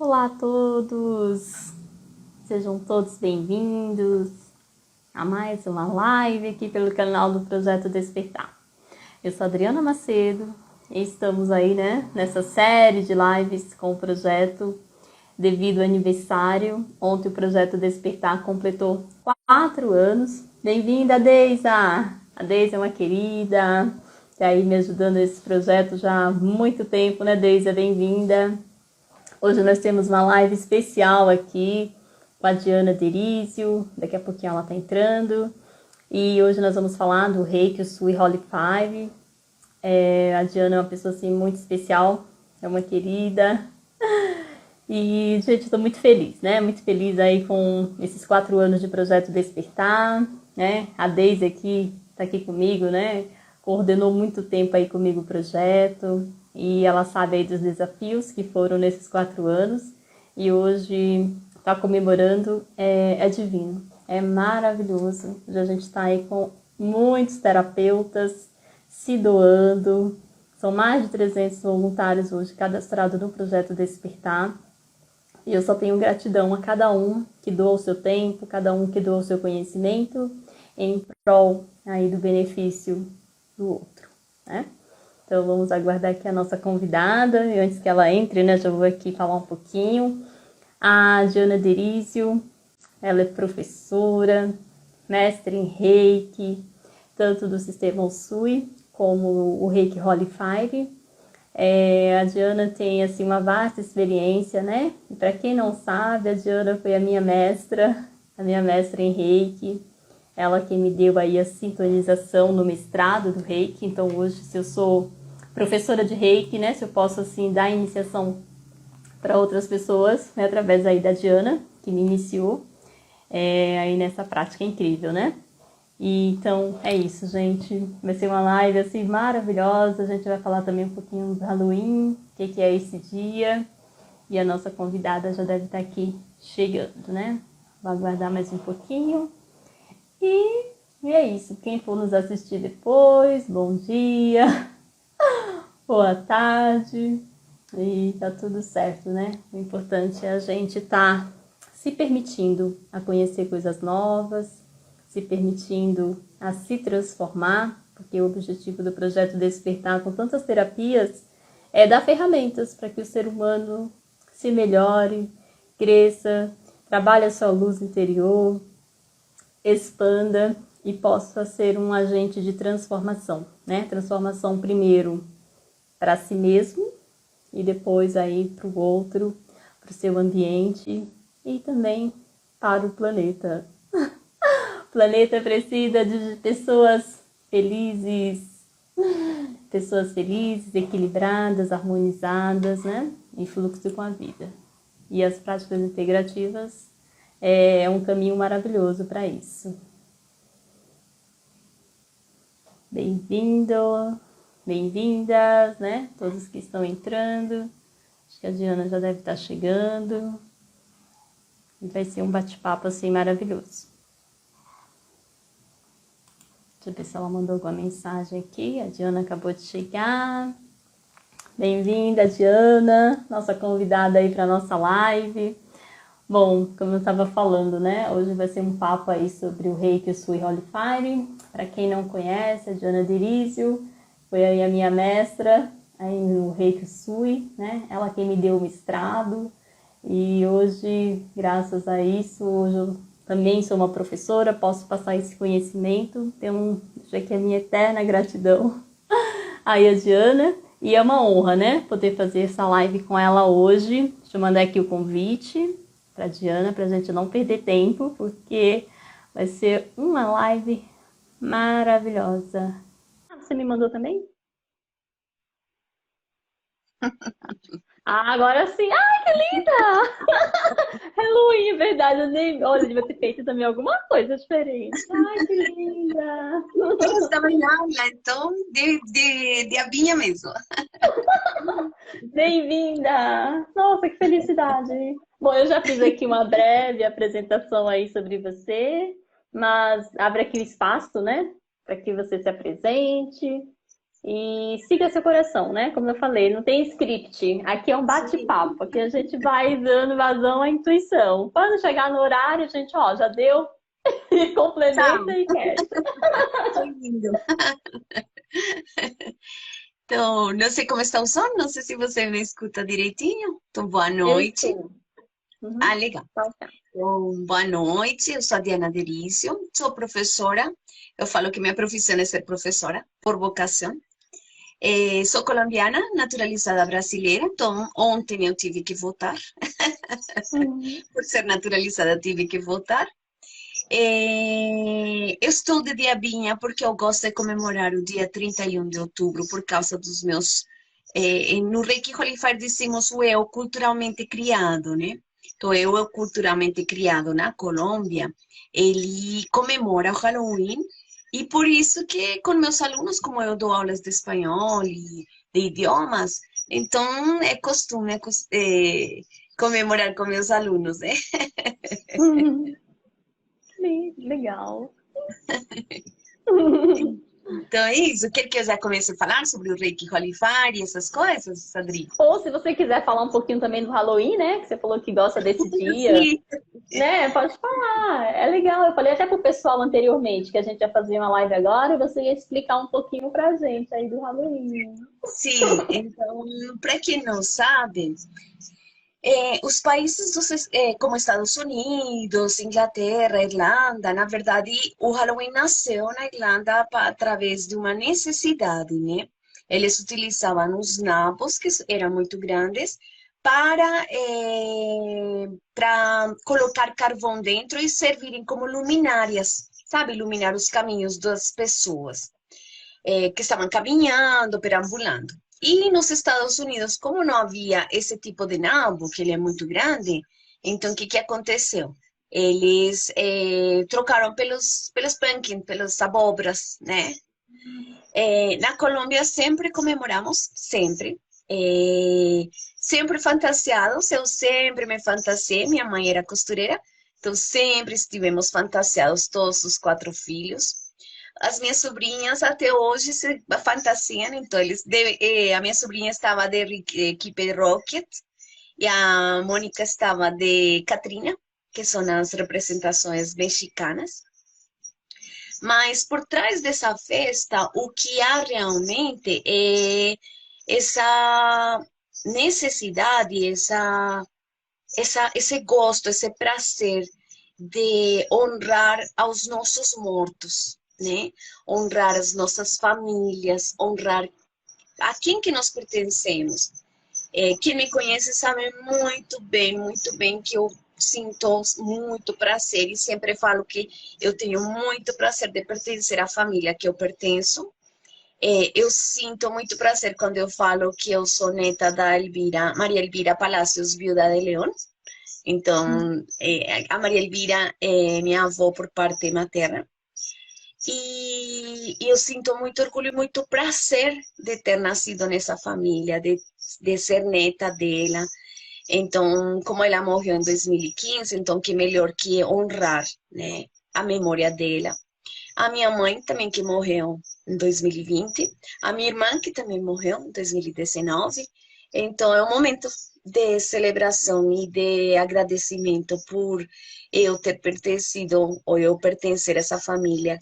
Olá a todos, sejam todos bem-vindos a mais uma live aqui pelo canal do Projeto Despertar. Eu sou a Adriana Macedo e estamos aí, nessa série de lives com o projeto devido ao aniversário. Ontem o Projeto Despertar completou 4 anos. Bem-vinda, Deisa! A Deisa é uma querida, que aí me ajudando nesse projeto já há muito tempo, né, Deisa? Bem-vinda! Hoje nós temos uma live especial aqui com a Diana Derizio, daqui a pouquinho ela está entrando. E hoje nós vamos falar do Reiki Usui Holy Five. A Diana é uma pessoa assim, muito especial, é uma querida. E, gente, estou muito feliz, né? Muito feliz aí com esses 4 anos de Projeto Despertar, né? A Deise aqui, está aqui comigo, né? Coordenou muito tempo aí comigo o projeto e ela sabe aí dos desafios que foram nesses 4 anos e hoje está comemorando, é divino, é maravilhoso. Hoje a gente está aí com muitos terapeutas se doando, são mais de 300 voluntários hoje cadastrados no Projeto Despertar. E eu só tenho gratidão a cada um que doa o seu tempo, cada um que doa o seu conhecimento em prol aí do benefício do outro, né? Então vamos aguardar aqui a nossa convidada. E antes que ela entre, né, já vou aqui falar um pouquinho. A Diana Derizio, ela é professora, mestre em Reiki, tanto do sistema Usui como o Reiki Holy Five. A Diana tem assim uma vasta experiência, né? E para quem não sabe, a Diana foi a minha mestra em Reiki. Ela que me deu aí a sintonização no mestrado do Reiki. Então hoje, se eu sou professora de Reiki, né? Se eu posso assim dar iniciação para outras pessoas, né? Através aí da Diana, que me iniciou aí nessa prática incrível, né? E então é isso, gente. Vai ser uma live assim maravilhosa. A gente vai falar também um pouquinho do Halloween, o que é esse dia. E a nossa convidada já deve estar aqui chegando, né? Vou aguardar mais um pouquinho. E é isso. Quem for nos assistir depois, bom dia, boa tarde. E tá tudo certo, né? O importante é a gente estar se permitindo a conhecer coisas novas, se permitindo a se transformar, porque o objetivo do projeto Despertar com tantas terapias é dar ferramentas para que o ser humano se melhore, cresça, trabalhe a sua luz interior, expanda e possa ser um agente de transformação, né? Transformação primeiro para si mesmo e depois aí para o outro, para o seu ambiente e também para o planeta. O planeta precisa de pessoas felizes, equilibradas, harmonizadas, né? Em fluxo com a vida. E as práticas integrativas é um caminho maravilhoso para isso. Bem-vindo, bem-vindas, né? Todos que estão entrando. Acho que a Diana já deve estar chegando. E vai ser um bate-papo assim maravilhoso. Deixa eu ver se ela mandou alguma mensagem aqui. A Diana acabou de chegar. Bem-vinda, Diana, nossa convidada aí para nossa live. Bom, como eu estava falando, né? Hoje vai ser um papo aí sobre o Reiki Usui Holy Fire. Para quem não conhece, a Diana Derizio foi aí a minha mestra aí no Reiki Usui, né? Ela quem me deu o mestrado. E hoje, graças a isso, hoje eu também sou uma professora, posso passar esse conhecimento. Tenho aqui a minha eterna gratidão aí a Diana. E é uma honra, né? Poder fazer essa live com ela hoje. Deixa eu mandar aqui o convite para a Diana, para a gente não perder tempo, porque vai ser uma live maravilhosa. Ah, você me mandou também? Ah, agora sim. Ai, que linda! Halloween, é verdade. Eu nem... Olha, devia ter feito também alguma coisa diferente. Ai, que linda! Eles também não, é tão de diabinha mesmo. Bem-vinda! Nossa, que felicidade! Bom, eu já fiz aqui uma breve apresentação aí sobre você, mas abre aqui o espaço, né? Para que você se apresente. E siga seu coração, né? Como eu falei, não tem script. Aqui é um Sim, bate-papo. Aqui a gente vai dando vazão à intuição. Quando chegar no horário, a gente, ó, já deu, e complementa tchau. e fecha. Que lindo. Então, não sei como está o som, não sei se você me escuta direitinho. Então, boa Eu noite. estou. Ah, Uhum. legal. Tá, tá. Então, boa noite, eu sou a Diana Derício, sou professora. Eu falo que minha profissão é ser professora, por vocação. Sou colombiana, naturalizada brasileira, então ontem eu tive que votar. Uhum. Por ser naturalizada, tive que votar. Eu estou de diabinha porque eu gosto de comemorar o dia 31 de outubro por causa dos meus. No Reiki Holy Fire dizemos o eu culturalmente criado, né? Então, eu culturalmente criado na Colômbia, ele comemora o Halloween e por isso que com meus alunos, como eu dou aulas de espanhol e de idiomas, então é costume comemorar com meus alunos, né? Uhum. Legal. Então é isso. Quer que eu já comece a falar sobre o Reiki Holifar e essas coisas, Sadri? Ou se você quiser falar um pouquinho também do Halloween, né? Que você falou que gosta desse dia, Sim, né? Pode falar. É legal. Eu falei até pro pessoal anteriormente que a gente ia fazer uma live agora e você ia explicar um pouquinho pra gente aí do Halloween. sim. Então, para quem não sabe, os países como Estados Unidos, Inglaterra, Irlanda, na verdade, o Halloween nasceu na Irlanda através de uma necessidade, né? Eles utilizavam os nabos, que eram muito grandes, para colocar carvão dentro e servirem como luminárias, sabe? Iluminar os caminhos das pessoas que estavam caminhando, perambulando. E nos Estados Unidos, como não havia esse tipo de nabo, que ele é muito grande, então o que aconteceu? Eles trocaram pelos pumpkin, pelas abóboras, né? Na Colômbia sempre comemoramos, sempre. Sempre fantasiados, eu sempre me fantasiei, minha mãe era costureira, então sempre estivemos fantasiados, todos os quatro filhos. As minhas sobrinhas até hoje se fantasiam, então a minha sobrinha estava de equipe Rocket e a Mônica estava de Catrina, que são as representações mexicanas. Mas por trás dessa festa, o que há realmente é essa necessidade, esse gosto, esse prazer de honrar aos nossos mortos, né? Honrar as nossas famílias, honrar a quem que nós pertencemos. Quem me conhece sabe muito bem que eu sinto muito prazer e sempre falo que eu tenho muito prazer de pertencer à família que eu pertenço. Eu sinto muito prazer quando eu falo que eu sou neta da Maria Elvira Palacios, viúva de León. Então, a Maria Elvira é minha avó por parte materna. E eu sinto muito orgulho e muito prazer de ter nascido nessa família, de ser neta dela. Então, como ela morreu em 2015, então que melhor que honrar, né, a memória dela. A minha mãe também que morreu em 2020, a minha irmã que também morreu em 2019. Então, é um momento de celebração e de agradecimento por eu ter pertencido ou eu pertencer a essa família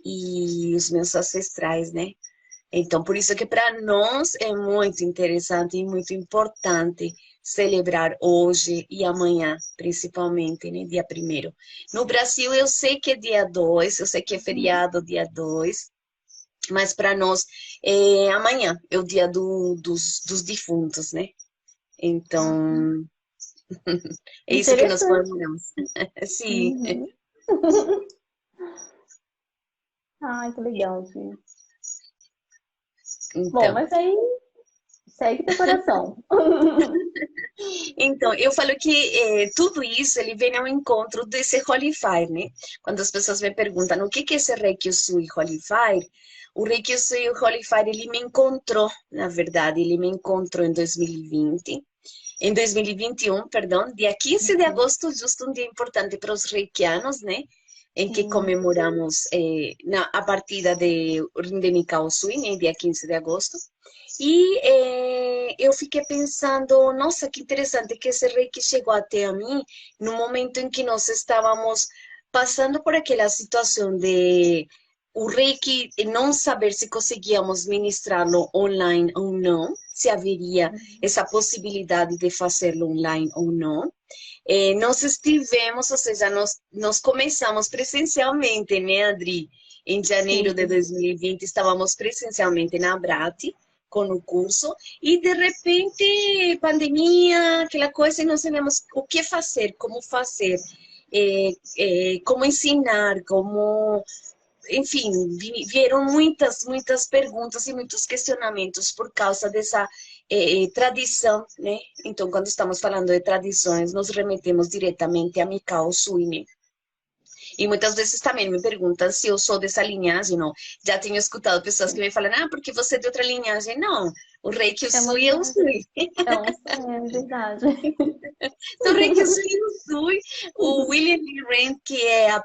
e os meus ancestrais, né? Então, por isso que para nós é muito interessante e muito importante celebrar hoje e amanhã, principalmente, né, dia 1º. No Brasil, eu sei que é dia 2, eu sei que é feriado dia 2, mas para nós amanhã é o dia dos defuntos, né? Então, é isso que nós Interessante. comemoramos. Sim, Uhum. Ai, que legal, gente. Bom, então. mas aí segue teu coração. Então, eu falo que tudo isso ele vem ao encontro desse Holy Fire, né? Quando as pessoas me perguntam o que é esse Reiki Usui Holy Fire, o Reiki Usui Holy Fire, ele me encontrou, na verdade, ele me encontrou em 2020, em 2021, perdão, dia 15 de agosto, justo um dia importante para os reikianos, né? em que Sim. comemoramos a partida de Mikao Sui, né, dia 15 de agosto. E eu fiquei pensando, nossa, que interessante que esse reiki chegou até a mim no momento em que nós estávamos passando por aquela situação de o reiki não saber se conseguíamos ministrá-lo online ou não, se haveria essa possibilidade de fazê-lo online ou não. Nós estivemos, ou seja, nós começamos presencialmente, né, Adri? Em janeiro de Sim. 2020, estávamos presencialmente na Abrate, com o curso, e de repente, pandemia, aquela coisa, e não sabemos o que fazer, como ensinar, como enfim, vieram muitas perguntas e muitos questionamentos por causa dessa tradição, né? Então, quando estamos falando de tradições, nos remetemos diretamente a Mikao Suine. E muitas vezes também me perguntam se eu sou dessa linhagem, não. Já tenho escutado pessoas que me falam, ah, porque você é de outra linhagem. Não, o rei que eu É uma sou, eu sou. linhagem. É verdade. Do Reikisui Usui, o William Lee Rand, que é a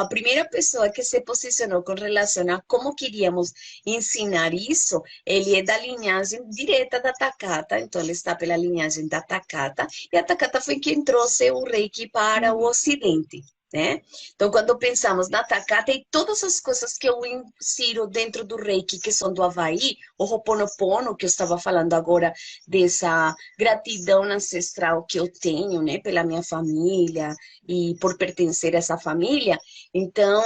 primeira pessoa que se posicionou com relação a como queríamos ensinar isso, ele é da linhagem direta da Takata, então ele está pela linhagem da Takata, e a Takata foi quem trouxe o Reiki para o Uhum. Ocidente. Né? Então, quando pensamos na Takata e todas as coisas que eu insiro dentro do Reiki, que são do Havaí, o Ho'oponopono, que eu estava falando agora, dessa gratidão ancestral que eu tenho, né, pela minha família e por pertencer a essa família. Então,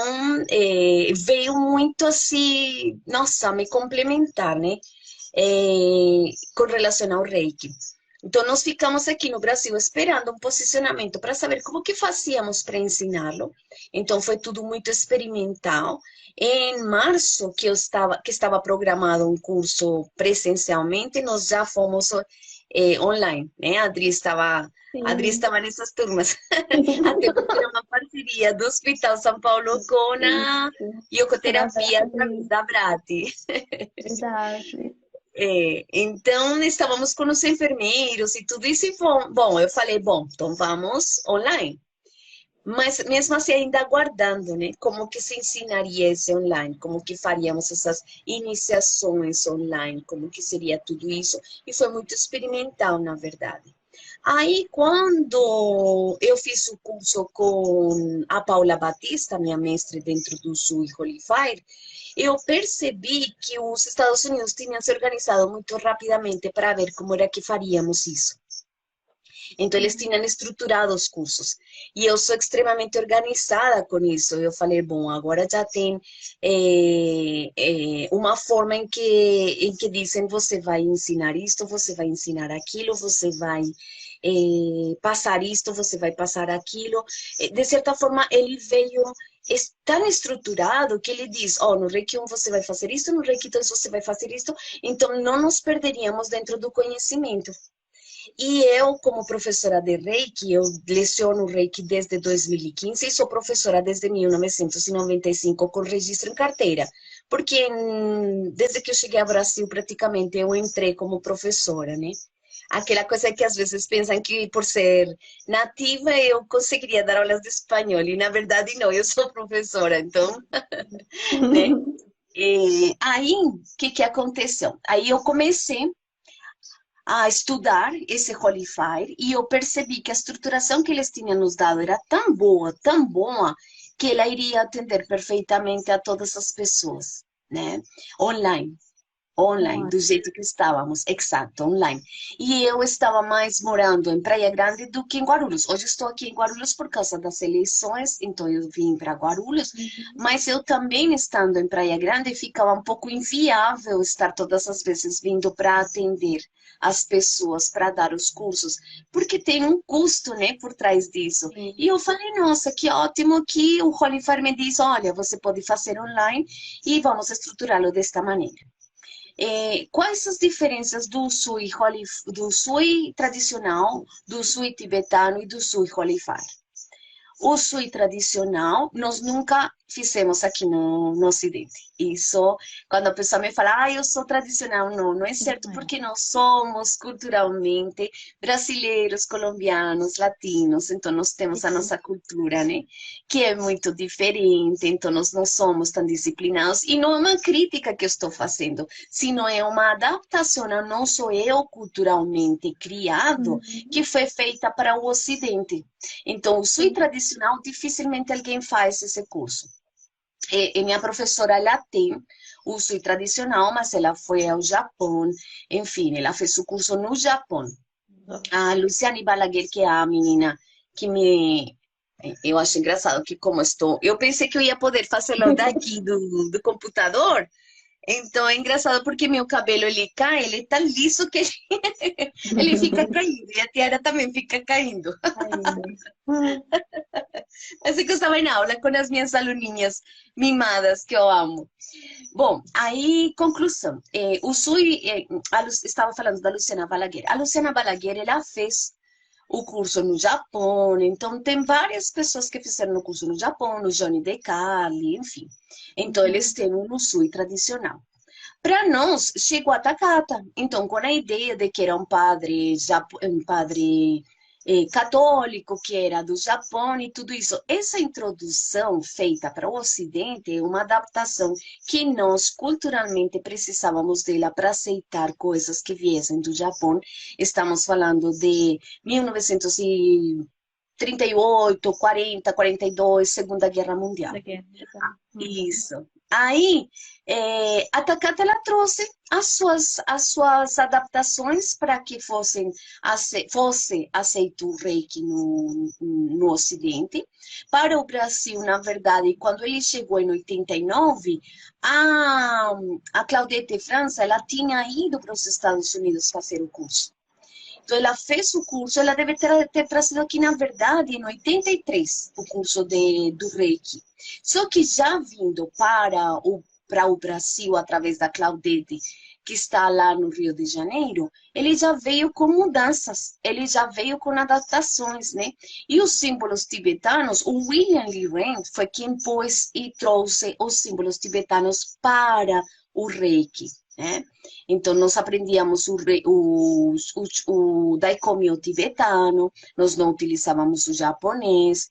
veio muito assim, nossa, me complementar, né, com relação ao Reiki. Então, nós ficamos aqui no Brasil esperando um posicionamento para saber como que fazíamos para ensiná-lo. Então, foi tudo muito experimental. Em março, que estava programado um curso presencialmente, nós já fomos online, né? A Adri Sim. estava nessas turmas, até porque era uma parceria do Hospital São Paulo com a Isso. iocoterapia através Verdade. da Brati. Verdade. Então, estávamos com os enfermeiros e tudo isso. E, bom, eu falei, bom, então vamos online. Mas mesmo assim, ainda aguardando, né? Como que se ensinaria esse online? Como que faríamos essas iniciações online? Como que seria tudo isso? E foi muito experimental, na verdade. Aí, quando eu fiz o curso com a Paula Batista, minha mestre dentro do Sul e Holy Fire, eu percebi que os Estados Unidos tinham se organizado muito rapidamente para ver como era que faríamos isso. Então, eles tinham estruturado os cursos. E eu sou extremamente organizada com isso. Eu falei, bom, agora já tem uma forma em que dizem, você vai ensinar isto, você vai ensinar aquilo, você vai passar isto, você vai passar aquilo. De certa forma, ele veio tão estruturado que ele diz, oh, no Reiki 1 você vai fazer isto, no Reiki 2 você vai fazer isto, então não nos perderíamos dentro do conhecimento. E eu, como professora de Reiki, eu leciono Reiki desde 2015 e sou professora desde 1995 com registro em carteira. Porque desde que eu cheguei ao Brasil, praticamente eu entrei como professora, né? Aquela coisa que às vezes pensam que por ser nativa eu conseguiria dar aulas de espanhol, e na verdade não, eu sou professora, então, né? Aí, o que aconteceu? Aí eu comecei a estudar esse Holy Fire e eu percebi que a estruturação que eles tinham nos dado era tão boa, que ela iria atender perfeitamente a todas as pessoas, né? Online. Online, Online. do jeito que estávamos, exato, online. E eu estava mais morando em Praia Grande do que em Guarulhos. Hoje estou aqui em Guarulhos por causa das eleições, então eu vim para Guarulhos, Uhum. mas eu também estando em Praia Grande ficava um pouco inviável estar todas as vezes vindo para atender as pessoas, para dar os cursos, porque tem um custo, né, por trás disso. Sim. E eu falei, nossa, que ótimo que o Holy Fire me diz, olha, você pode fazer online e vamos estruturá-lo desta maneira. Quais as diferenças do Sui tradicional, do Sui tibetano e do Sui Holy Fire? O Sui tradicional nós nunca fizemos aqui no Ocidente. Isso, quando a pessoa me fala, eu sou tradicional, não, não é certo, Não é. porque nós somos culturalmente brasileiros, colombianos, latinos, então nós temos a Isso. nossa cultura, né? Que é muito diferente, então nós não somos tão disciplinados, e não é uma crítica que eu estou fazendo, sino é uma adaptação ao nosso eu culturalmente criado, que Uhum. foi feita para o Ocidente. Então, o Sui Sim. tradicional, dificilmente alguém faz esse curso. E minha professora, ela tem o Sui tradicional, mas ela foi ao Japão, enfim, ela fez o curso no Japão. A Luciane Balaguer, que é a menina que me... Eu acho engraçado que como estou... Eu pensei que eu ia poder fazê-lo daqui do computador, então é engraçado porque meu cabelo ele cai, ele tá liso que ele fica caindo, e a tiara também fica caindo. Ainda. Hum. Assim que eu estava em aula com as minhas aluninhas mimadas, que eu amo. Bom, aí, conclusão. O Sui, estava falando da Luciana Balaguer. A Luciana Balaguer, ela fez o curso no Japão, então tem várias pessoas que fizeram o curso no Japão, no Johnny De Carli, enfim. Então, eles Uhum. têm um Usui tradicional. Para nós, chegou a Takata. Então, com a ideia de que era um padre católico, que era do Japão e tudo isso, essa introdução feita para o Ocidente é uma adaptação que nós culturalmente precisávamos dela para aceitar coisas que viessem do Japão. Estamos falando de 1938, 40, 42, Segunda Guerra Mundial. Da guerra. Exato. Uhum. Isso. Aí, a Takata ela trouxe as suas adaptações para que fosse aceito o Reiki no Ocidente. Para o Brasil, na verdade, quando ele chegou em 89, a, a Claudette França, ela tinha ido para os Estados Unidos fazer o curso. Então, ela fez o curso, ela deve ter trazido aqui, na verdade, em 83, o curso do Reiki. Só que já vindo para o Brasil, através da Claudete, que está lá no Rio de Janeiro, ele já veio com mudanças, ele já veio com adaptações, né? E os símbolos tibetanos, o William Lee Rand foi quem pôs e trouxe os símbolos tibetanos para o Reiki, né? Então, nós aprendíamos o Daikomyo tibetano, nós não utilizávamos o japonês,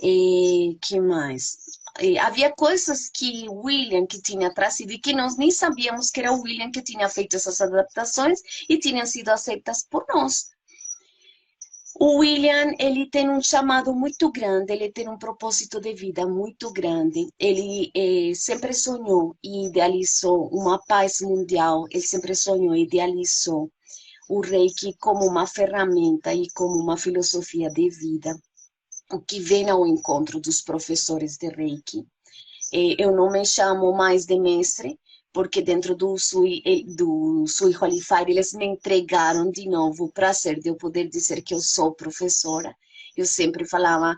e que mais? Havia coisas que William que tinha trazido e que nós nem sabíamos que era o William que tinha feito essas adaptações e tinham sido aceitas por nós. O William, ele tem um chamado muito grande, ele tem um propósito de vida muito grande. Ele sempre sonhou e idealizou uma paz mundial. Ele sempre sonhou e idealizou o Reiki como uma ferramenta e como uma filosofia de vida, o que vem ao encontro dos professores de Reiki. Eu não me chamo mais de mestre, porque dentro do Sui Holy Fire eles me entregaram de novo o prazer de eu poder dizer que eu sou professora. Eu sempre falava,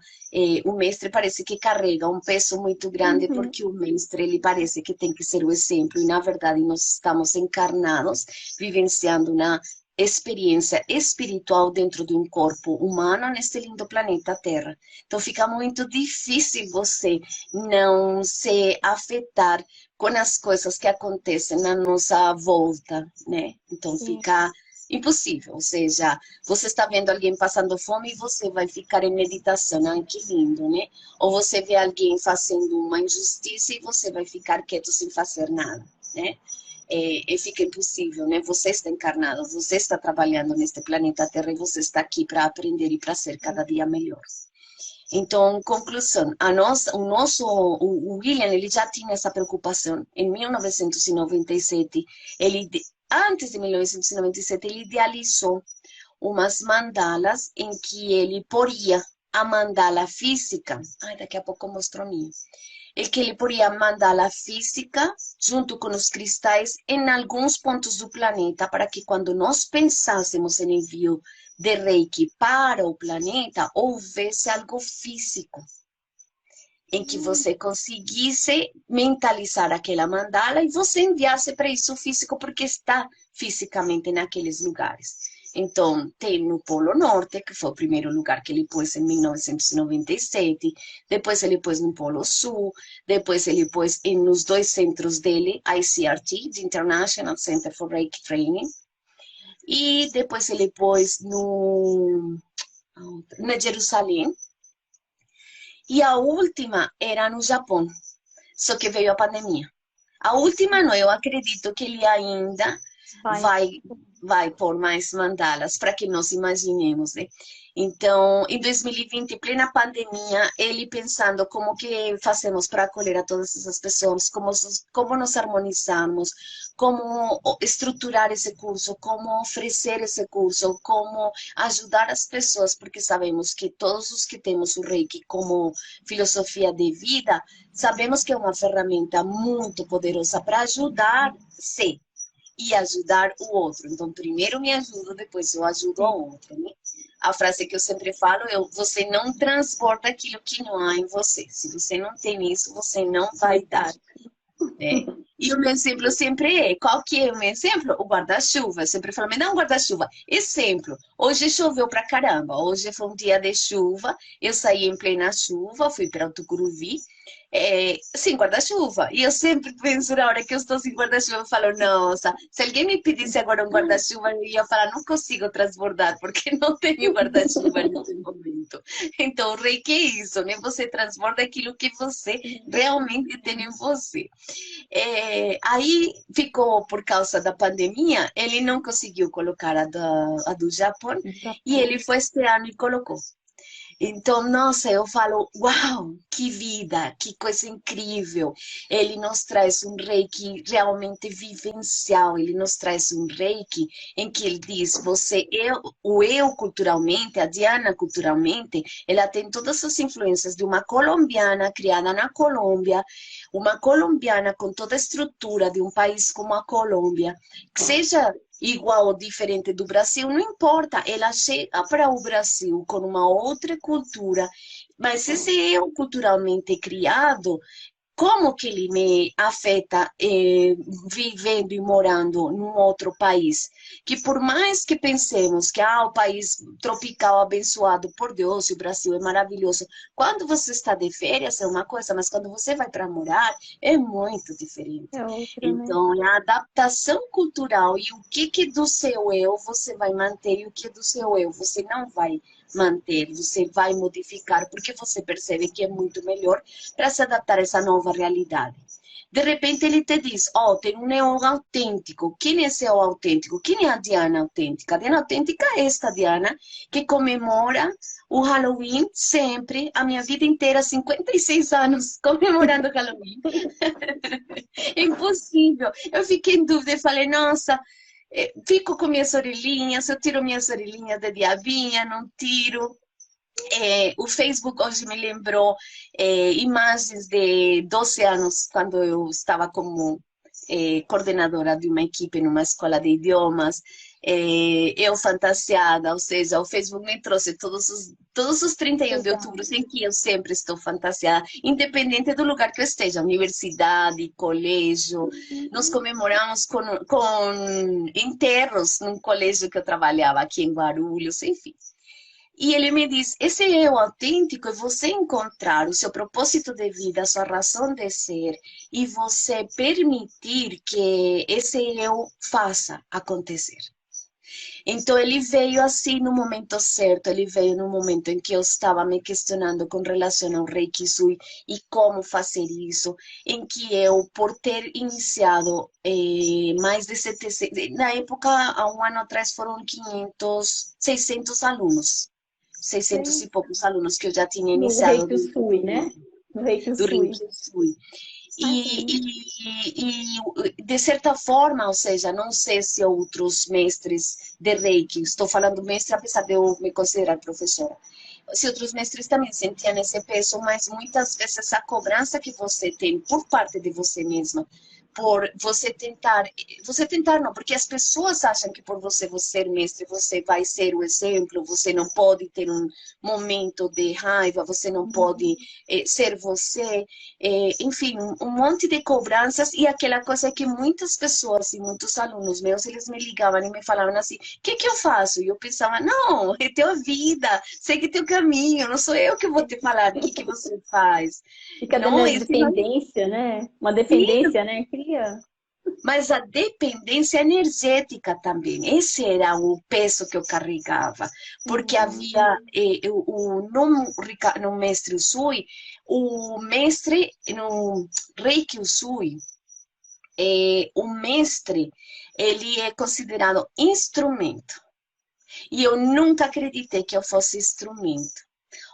o mestre parece que carrega um peso muito grande, Uhum. porque o mestre ele parece que tem que ser o exemplo, e na verdade nós estamos encarnados, vivenciando uma experiência espiritual dentro de um corpo humano neste lindo planeta Terra. Então fica muito difícil você não se afetar com as coisas que acontecem na nossa volta, né? Então Sim. fica impossível, ou seja, você está vendo alguém passando fome e você vai ficar em meditação, ah, que lindo, né? Ou você vê alguém fazendo uma injustiça e você vai ficar quieto sem fazer nada, né? E fica impossível, né? Você está encarnado, você está trabalhando neste planeta Terra e você está aqui para aprender e para ser cada dia melhor. Então, conclusão, o William, ele já tinha essa preocupação. Em 1997, antes de 1997, ele idealizou umas mandalas em que ele poria a mandala física. Ai, daqui a pouco eu mostro a minha. Em que ele poria a mandala física junto com os cristais em alguns pontos do planeta, para que quando nós pensássemos em envio de Reiki para o planeta, houvesse algo físico, em que você conseguisse mentalizar aquela mandala e você enviasse para isso físico, porque está fisicamente naqueles lugares. Então, tem no Polo Norte, que foi o primeiro lugar que ele pôs em 1997, depois ele pôs no Polo Sul, depois ele pôs nos dois centros dele, ICRT, the International Center for Reiki Training, e depois ele pôs na Jerusalém, e a última era no Japão, só que veio a pandemia. A última não, eu acredito que ele ainda vai pôr mais mandalas, para que nós imaginemos, né? Então, em 2020, plena pandemia, ele pensando como que fazemos para acolher a todas essas pessoas, como nos harmonizamos, como estruturar esse curso, como oferecer esse curso, como ajudar as pessoas, porque sabemos que todos os que temos o Reiki como filosofia de vida, sabemos que é uma ferramenta muito poderosa para ajudar-se e ajudar o outro. Então, primeiro me ajudo, depois eu ajudo o outro, né? A frase que eu sempre falo é: você não transborda aquilo que não há em você. Se você não tem isso, você não vai dar. Né? E o meu exemplo sempre é, qual que é o meu exemplo? O guarda-chuva. Eu sempre falo, me dá um guarda-chuva. Exemplo, hoje choveu pra caramba, hoje foi um dia de chuva, eu saí em plena chuva, fui para o Tucuruvi, sem guarda-chuva. E eu sempre penso, na hora que eu estou sem guarda-chuva, eu falo, nossa, se alguém me pedisse agora um guarda-chuva, eu ia falar, não consigo transbordar, porque não tenho guarda-chuva nesse momento. Então, o Reiki é isso, né? Você transborda aquilo que você realmente tem em você. Aí ficou, por causa da pandemia, ele não conseguiu colocar a do Japão, e ele foi este ano e colocou. Então, nossa, eu falo, uau, que vida, que coisa incrível. Ele nos traz um reiki realmente vivencial, ele nos traz um reiki em que ele diz, o eu culturalmente, a Diana culturalmente, ela tem todas as influências de uma colombiana criada na Colômbia, uma colombiana com toda a estrutura de um país como a Colômbia, que seja igual ou diferente do Brasil, não importa, ela chega para o Brasil com uma outra cultura, mas esse eu culturalmente criado, como que ele me afeta vivendo e morando num outro país? Que por mais que pensemos que o país tropical abençoado por Deus, o Brasil é maravilhoso, quando você está de férias é uma coisa, mas quando você vai para morar é muito diferente. É outra, Então, né? é a adaptação cultural e o que do seu eu você vai manter e o que do seu eu você não vai manter, você vai modificar, porque você percebe que é muito melhor para se adaptar a essa nova realidade. De repente ele te diz, tem um eu autêntico. Quem é esse eu autêntico? Quem é a Diana autêntica? A Diana autêntica é esta Diana que comemora o Halloween sempre, a minha vida inteira, 56 anos comemorando o Halloween. Impossível. Eu fiquei em dúvida e falei, nossa, fico com minhas orelhinhas, eu tiro minhas orelhinhas de diabinha, não tiro. O Facebook hoje me lembrou imagens de 12 anos, quando eu estava como coordenadora de uma equipe numa escola de idiomas, eu fantasiada, ou seja, o Facebook me trouxe todos os 31 de outubro em que eu sempre estou fantasiada, independente do lugar que eu esteja, universidade, colégio. Nós comemoramos com enterros num colégio que eu trabalhava aqui em Guarulhos, enfim. E ele me diz, esse eu autêntico é você encontrar o seu propósito de vida, a sua razão de ser, e você permitir que esse eu faça acontecer. Então ele veio assim no momento certo, ele veio no momento em que eu estava me questionando com relação ao Reiki Sui e como fazer isso, em que eu, por ter iniciado mais de 700, na época, há um ano atrás, foram 600 alunos. 600 e poucos alunos que eu já tinha No iniciado Reiki Sui, né? No Reiki do Sui. Reiki Sui. De certa forma, ou seja, não sei se outros mestres de Reiki, estou falando mestre apesar de eu me considerar professora, se outros mestres também sentiam esse peso, mas muitas vezes a cobrança que você tem por parte de você mesma, por você tentar não, porque as pessoas acham que por você ser mestre, você vai ser o exemplo, você não pode ter um momento de raiva, você não pode ser você, enfim, um monte de cobranças e aquela coisa que muitas pessoas e muitos alunos meus, eles me ligavam e me falavam assim, o que eu faço? E eu pensava, não, é tua vida, segue teu caminho, não sou eu que vou te falar o que você faz. Fica dando Não, a esse dependência, né? Uma dependência, né? Cria. mas a dependência energética também. Esse era o peso que eu carregava, porque havia no mestre Usui, o mestre no Reiki Usui, o mestre, ele é considerado instrumento. E eu nunca acreditei que eu fosse instrumento.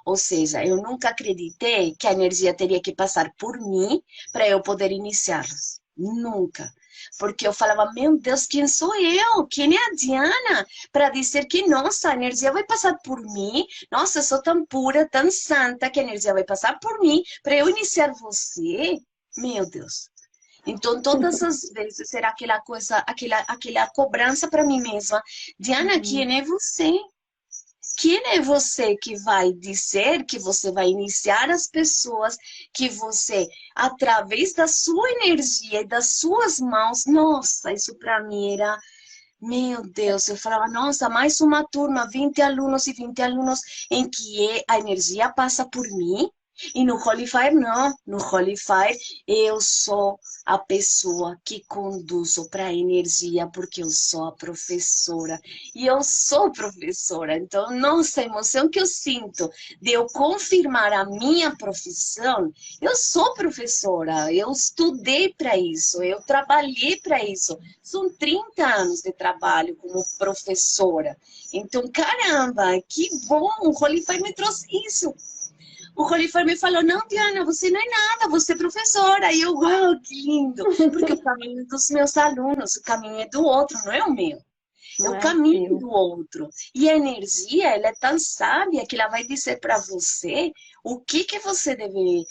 Ou seja, eu nunca acreditei que a energia teria que passar por mim para eu poder iniciá-los. Nunca. Porque eu falava, meu Deus, quem sou eu? Quem é a Diana? Para dizer que, nossa, a energia vai passar por mim. Nossa, eu sou tão pura, tão santa, que a energia vai passar por mim para eu iniciar você? Meu Deus. Então, todas as vezes era aquela coisa, aquela cobrança para mim mesma. Diana, quem é você? Quem é você que vai dizer que você vai iniciar as pessoas, que você, através da sua energia e das suas mãos, nossa, isso para mim era, meu Deus, eu falava, nossa, mais uma turma, 20 alunos e 20 alunos em que a energia passa por mim. E no Holy Fire, não. No Holy Fire, eu sou a pessoa que conduzo para a energia, porque eu sou a professora. E eu sou professora. Então, nossa, a emoção que eu sinto de eu confirmar a minha profissão, eu sou professora, eu estudei para isso, eu trabalhei para isso. São 30 anos de trabalho como professora. Então, caramba, que bom, o Holy Fire me trouxe isso. O Rolifer me falou, não, Diana, você não é nada, você é professora. E eu, uau, que lindo. Porque o caminho dos meus alunos, o caminho é do outro, não é o meu. É Não o é o caminho seu. do outro. E a energia, ela é tão sábia que ela vai dizer para você o que você deve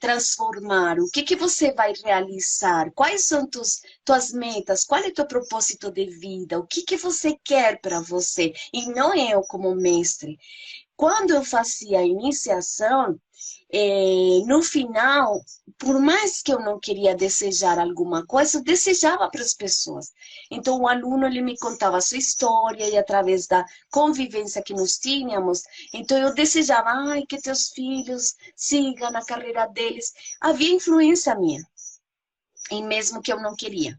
transformar, o que você vai realizar, quais são tuas metas, qual é o teu propósito de vida, o que você quer para você. E não eu como mestre. Quando eu fazia a iniciação, no final, por mais que eu não queria desejar alguma coisa, eu desejava para as pessoas. Então, o aluno ele me contava a sua história e através da convivência que nós tínhamos, então eu desejava, ai, que teus filhos sigam a carreira deles. Havia influência minha, e mesmo que eu não queria.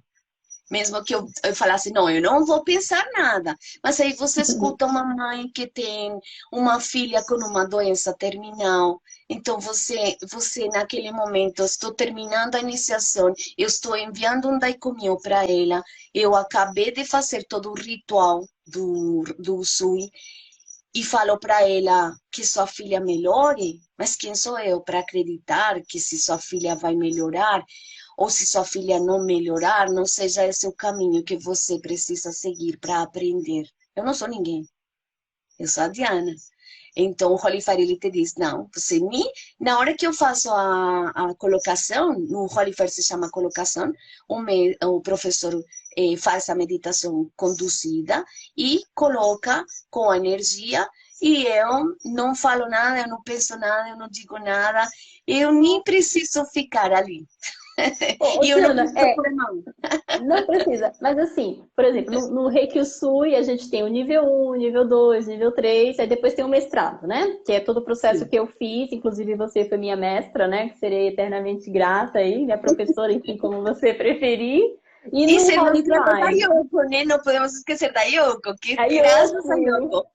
Mesmo que eu falasse, não, eu não vou pensar nada. Mas aí você escuta uma mãe que tem uma filha com uma doença terminal. Então, você naquele momento, eu estou terminando a iniciação, eu estou enviando um Daikomyo para ela, eu acabei de fazer todo o ritual do Usui e falo para ela que sua filha melhore, mas quem sou eu para acreditar que se sua filha vai melhorar? Ou se sua filha não melhorar, não seja esse o caminho que você precisa seguir para aprender. Eu não sou ninguém. Eu sou a Diana. Então, o Holy Fire, ele te diz, não, na hora que eu faço a colocação, no Holy Fire se chama colocação, o professor faz a meditação conduzida e coloca com a energia e eu não falo nada, eu não penso nada, eu não digo nada, eu nem preciso ficar ali. Ô, E eu não Diana, preciso pôr a mão. não precisa. Mas assim, por exemplo, no Reiki Usui a gente tem o nível um, nível 2, nível 3, aí depois tem o mestrado, né? Que é todo o processo Sim. que eu fiz, inclusive você foi minha mestra, né? Que serei eternamente grata aí, minha professora, enfim, como você preferir. E E no se não Holy trata da Fire. Yoko, né? Não podemos esquecer da Yoko, que A graças a Yoko, Yoko.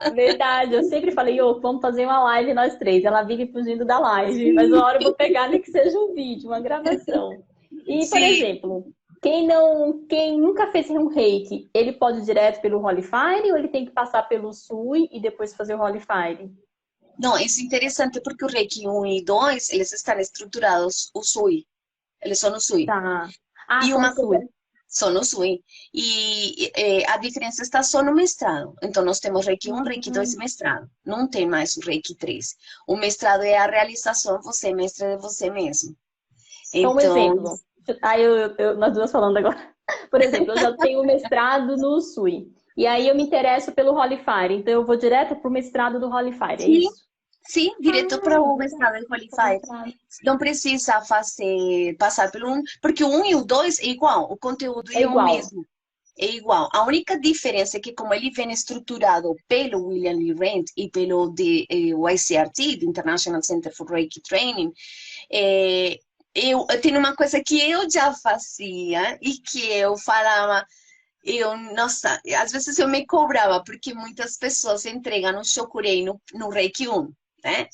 verdade, eu sempre falei, Yoko, vamos fazer uma live nós três. Ela vive fugindo da live, mas uma hora eu vou pegar, nem que seja um vídeo, uma gravação. E, por Sim. exemplo, quem nunca fez um reiki, ele pode ir direto pelo Holy Fire ou ele tem que passar pelo Sui e depois fazer o Holy Fire? Não, isso é interessante porque o Reiki 1 e 2, eles estão estruturados, o Sui. Eles são no Sui. Tá. Ah, E são uma coisa, Sui. são no Sui. E a diferença está só no mestrado. Então, nós temos Reiki 1, Reiki 2 e Hum, mestrado. Não tem mais o Reiki 3. O mestrado é a realização, você é mestre de você mesmo. então, um Então, exemplo. Nós duas falando agora. Por exemplo, eu já tenho mestrado no SUI. E aí eu me interesso pelo Holy Fire. Então eu vou direto pro mestrado do Holy Fire, é Sim, isso? sim, direto para Ah, o legal. mestrado em Pro Qualified. mestrado. Não precisa fazer, passar pelo um, porque o um e o dois é igual, o conteúdo É é o igual. mesmo. É igual. A única diferença é que, como ele vem estruturado pelo William Lee Rand e pelo o ICRT, do International Center for Reiki Training, é, eu tenho uma coisa que eu já fazia e que eu falava, nossa, às vezes eu me cobrava, porque muitas pessoas entregam o Shokurei no Reiki 1, né?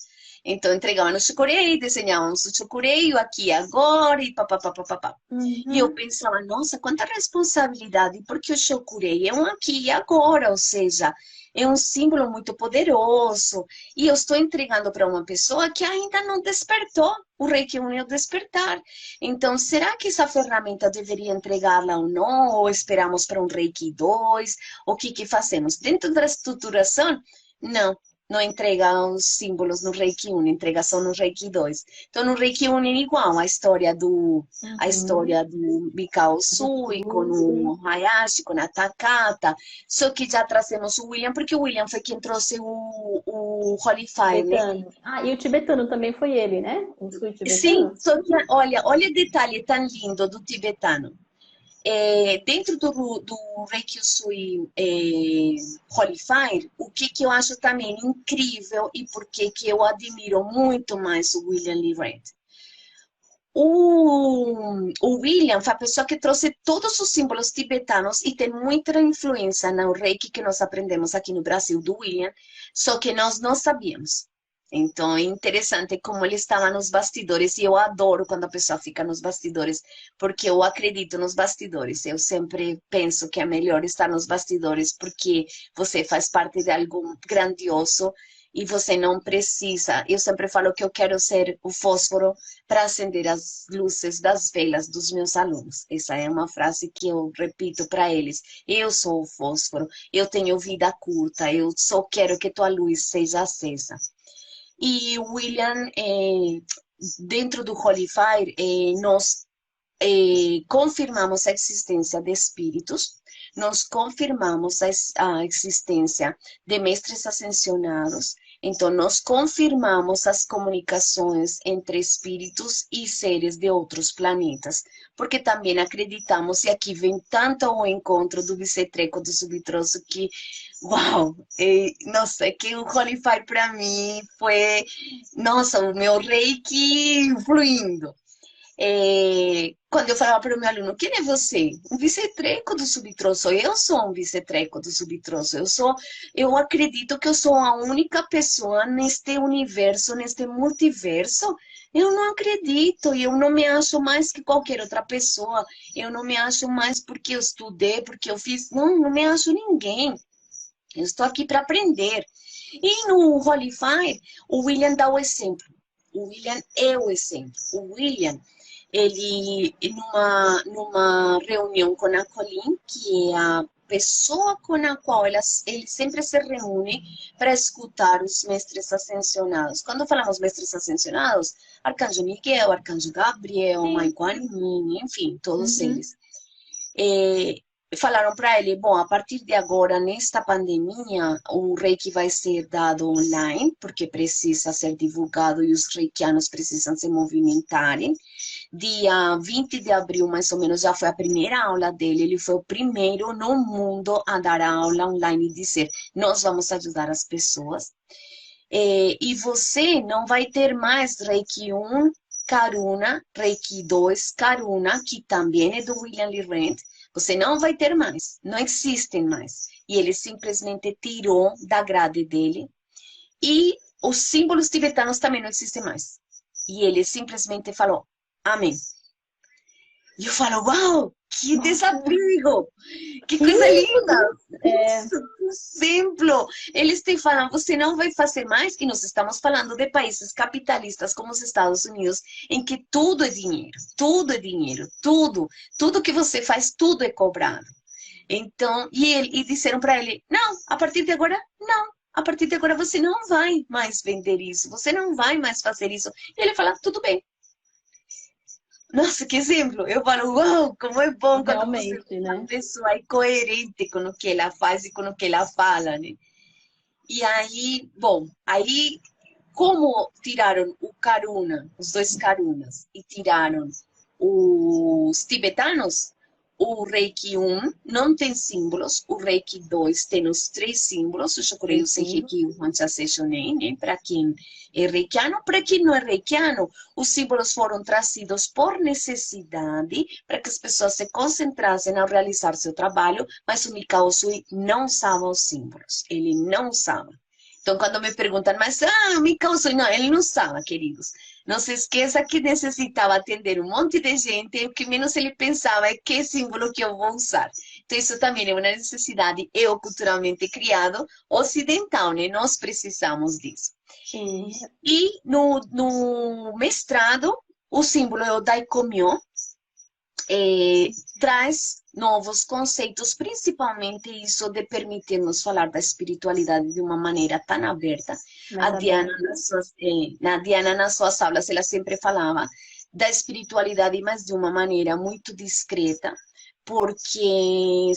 Então, entregavam no Shokurei, desenhavam o Shokurei, o aqui e agora, e papapá, papapá. E eu Uhum. pensava, nossa, quanta responsabilidade, porque o Shokurei é um aqui e agora, ou seja, é um símbolo muito poderoso. E eu estou entregando para uma pessoa que ainda não despertou. O Reiki 1 é o despertar. Então, será que essa ferramenta deveria entregá-la ou não? Ou esperamos para um Reiki 2? O que fazemos? Dentro da estruturação, não. Não entrega os símbolos no Reiki 1, entrega só no Reiki 2. Então, no Reiki 1 é igual Uhum. a história do Mikao Usui, com Usui. o Hayashi, com a Takata, só que já trazemos o William, porque o William foi quem trouxe o Holy Fire, né? Tibetano. Ah, e o tibetano também foi ele, né? O sul Sim, tibetano? só que olha o detalhe tão lindo do tibetano. Dentro do Reiki Usui Holy Fire, o que eu acho também incrível e porque que eu admiro muito mais o William Lee Rand. O William foi a pessoa que trouxe todos os símbolos tibetanos e tem muita influência no Reiki que nós aprendemos aqui no Brasil do William, só que nós não sabíamos. Então, é interessante como ele estava nos bastidores, e eu adoro quando a pessoa fica nos bastidores, porque eu acredito nos bastidores. Eu sempre penso que é melhor estar nos bastidores, porque você faz parte de algo grandioso e você não precisa. Eu sempre falo que eu quero ser o fósforo para acender as luzes das velas dos meus alunos. Essa é uma frase que eu repito para eles. Eu sou o fósforo, eu tenho vida curta, eu só quero que tua luz seja acesa. E o William, dentro do Holy Fire, nós confirmamos a existência de espíritos, nós confirmamos a existência de mestres ascensionados, então nós confirmamos as comunicações entre espíritos e seres de outros planetas, porque também acreditamos, e aqui vem tanto o encontro do Vicetreco do Subtroço que, uau, nossa, que o Holy Fire para mim foi, nossa, o meu reiki fluindo. Quando eu falava para o meu aluno, quem é você? Um vicetreco do subtroço. Eu sou um vicetreco do subtroço. Eu acredito que eu sou a única pessoa neste universo, neste multiverso. Eu não acredito, eu não me acho mais que qualquer outra pessoa. Eu não me acho mais porque eu estudei, porque eu fiz. Não, não me acho ninguém. Eu estou aqui para aprender. E no Holy Fire, o William dá o exemplo. O William é o exemplo. O William, ele, numa reunião com a Colleen, que é a pessoa com a qual ele sempre se reúne para escutar os mestres ascensionados. Quando falamos mestres ascensionados, Arcanjo Miguel, Arcanjo Gabriel, Sim. Michael Animi, enfim, todos Uhum. eles. É, falaram para ele, bom, a partir de agora, nesta pandemia, o Reiki vai ser dado online, porque precisa ser divulgado e os reikianos precisam se movimentarem. Dia 20 de abril, mais ou menos, já foi a primeira aula dele. Ele foi o primeiro no mundo a dar a aula online e dizer: nós vamos ajudar as pessoas. E você não vai ter mais Reiki 1, Karuna, Reiki 2, Karuna, que também é do William Lee Rand. Você não vai ter mais, não existem mais. E ele simplesmente tirou da grade dele. E os símbolos tibetanos também não existem mais. E ele simplesmente falou: Amém. E eu falo: Uau, que Nossa, desafio! Que que coisa linda! lindo! É, Isso, um exemplo. Eles te falam: você não vai fazer mais, e nós estamos falando de países capitalistas como os Estados Unidos, em que tudo é dinheiro, tudo que você faz, tudo é cobrado. Então, e disseram para ele: não, a partir de agora, não. A partir de agora você não vai mais vender isso, você não vai mais fazer isso. E ele fala: tudo bem. Nossa, que exemplo! Eu falo, uau, como é bom quando você vê Realmente, uma né? pessoa é coerente com o que ela faz e com o que ela fala, né? E aí, bom, aí como tiraram o Karuna, os dois Karunas, e tiraram os tibetanos, o Reiki 1 não tem símbolos, o Reiki 2 tem os três símbolos, o Shokurei, o Entendo. Seiheki e o Hanshase Shonen, né? Para quem é reikiano, para quem não é reikiano, os símbolos foram trazidos por necessidade, para que as pessoas se concentrassem ao realizar seu trabalho, mas o Mikao Usui não usava os símbolos, ele não usava. Então, quando me perguntam, mas, me causou. Não, ele não usava, queridos. Não se esqueça que necessitava atender um monte de gente e o que menos ele pensava é que símbolo que eu vou usar. Então, isso também é uma necessidade culturalmente criado ocidental, né? Nós precisamos disso. Sim. E no mestrado, o símbolo é o Daikomyo, traz novos conceitos, principalmente isso de permitir-nos falar da espiritualidade de uma maneira tão aberta. A Mais Diana, aberto. nas suas aulas, ela sempre falava da espiritualidade, mas de uma maneira muito discreta, porque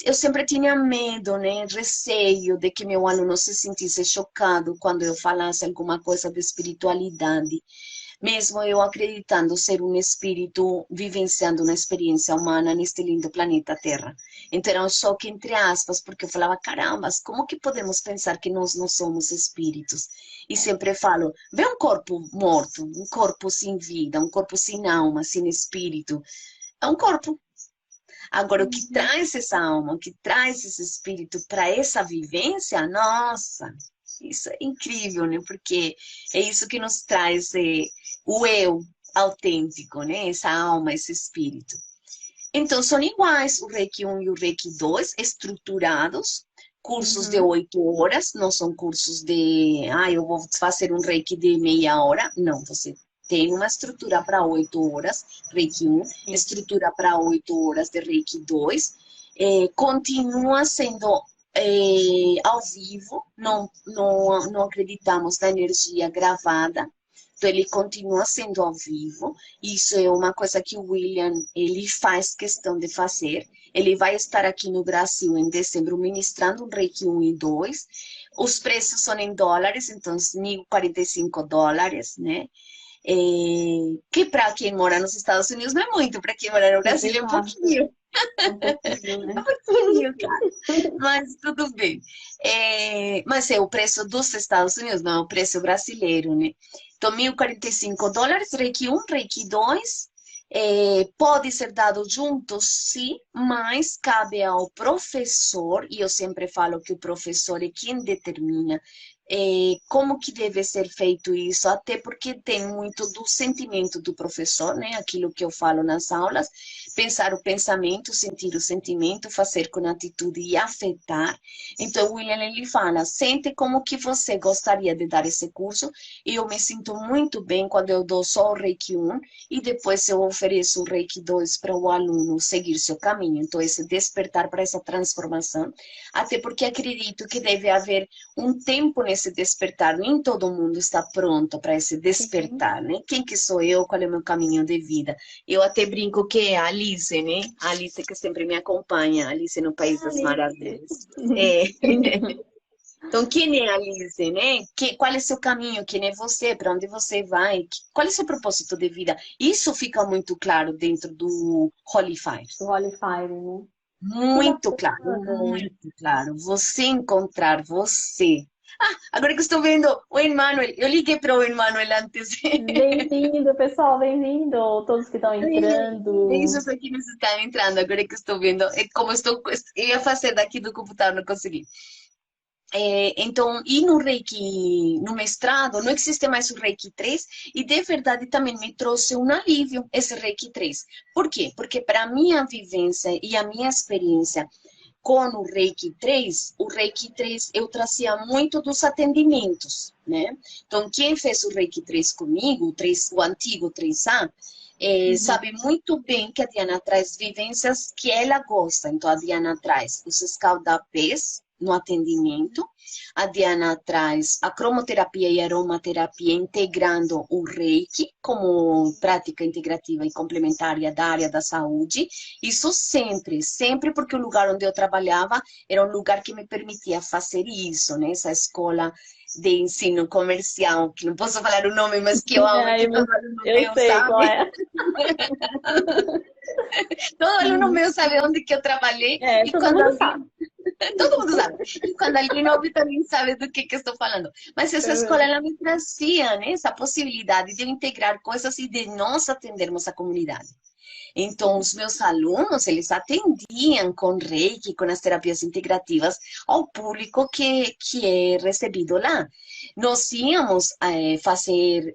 eu sempre tinha medo, né, receio de que meu aluno se sentisse chocado quando eu falasse alguma coisa de espiritualidade mesmo eu acreditando ser um espírito vivenciando uma experiência humana neste lindo planeta Terra. Então era um choque entre aspas, porque eu falava, caramba, como que podemos pensar que nós não somos espíritos? E sempre falo, vê um corpo morto, um corpo sem vida, um corpo sem alma, sem espírito. É um corpo. Agora, o que Uhum. traz essa alma, o que traz esse espírito para essa vivência, nossa, isso é incrível, né? Porque é isso que nos traz o eu autêntico, né? Essa alma, esse espírito. Então, são iguais o Reiki 1 e o Reiki 2, estruturados, cursos de Uhum. 8 horas, não são cursos de, eu vou fazer um Reiki de meia hora. Não, você tem uma estrutura para 8 horas, Reiki 1, Sim. estrutura para 8 horas de Reiki 2, continua sendo ao vivo, não acreditamos na energia gravada, então ele continua sendo ao vivo. Isso é uma coisa que o William ele faz questão de fazer. Ele vai estar aqui no Brasil em dezembro ministrando um Reiki 1 e 2. Os preços são em dólares, então US$ 1.045, né? Que para quem mora nos Estados Unidos não é muito, para quem mora no Brasil é um Exato. pouquinho. É um pouquinho, É né? um pouquinho, cara. Mas tudo bem. Mas é o preço dos Estados Unidos, não é o preço brasileiro, né? Então, US$ 1.045, Reiki 1, Reiki 2. Pode ser dado juntos, sim, mas cabe ao professor, e eu sempre falo que o professor é quem determina como que deve ser feito isso, até porque tem muito do sentimento do professor, né? Aquilo que eu falo nas aulas, pensar o pensamento, sentir o sentimento, fazer com atitude e afetar. Então, o William, ele fala, sente como que você gostaria de dar esse curso, e eu me sinto muito bem quando eu dou só o Reiki 1, e depois eu ofereço o Reiki 2 para o aluno seguir seu caminho. Então, esse despertar para essa transformação, até porque acredito que deve haver um tempo nesse despertar, nem todo mundo está pronto para esse Sim. despertar, né? Quem que sou eu? Qual é o meu caminho de vida? Eu até brinco que é a Alice, né? A Alice que sempre me acompanha, Alice no País das Alice. Maravilhas. É. Então, quem é a Alice, né? Qual é seu caminho? Quem é você? Para onde você vai? Qual é seu propósito de vida? Isso fica muito claro dentro do Holy Fire. Do Holy Fire, né? Que Muito claro, bacana. muito claro. Você encontrar você. Agora que estou vendo o Emmanuel, eu liguei para o Emmanuel antes. Bem-vindo, pessoal, bem-vindo. Todos que estão entrando. Beijos para quienes estão entrando, agora que estou vendo. É como estou, eu ia fazer daqui do computador, não consegui. Então, e no Reiki, no mestrado, não existe mais o Reiki 3, e de verdade também me trouxe um alívio esse Reiki 3. Por quê? Porque para a minha vivência e a minha experiência com o Reiki 3 eu trazia muito dos atendimentos, né? Então, quem fez o Reiki 3 comigo, o antigo 3A, Uhum. sabe muito bem que a Diana traz vivências que ela gosta. Então, a Diana traz os escaldapés, no atendimento. A Diana traz a cromoterapia e aromaterapia integrando o Reiki como prática integrativa e complementar da área da saúde. Isso sempre, sempre porque o lugar onde eu trabalhava era um lugar que me permitia fazer isso, né? Essa escola de ensino comercial, que não posso falar o nome, mas que eu amo, É, que todo aluno eu meu sei qual sabe. é. Todo aluno meu sabe onde que eu trabalhei É, e todo quando mundo alguém sabe. todo mundo sabe. E quando alguém ouve também sabe do que estou falando. Mas essa escola, ela me trazia, né, essa possibilidade de eu integrar coisas e de nós atendermos a comunidade. Então, os meus alunos, eles atendiam com Reiki, com as terapias integrativas, ao público que é recebido lá. Nós íamos fazer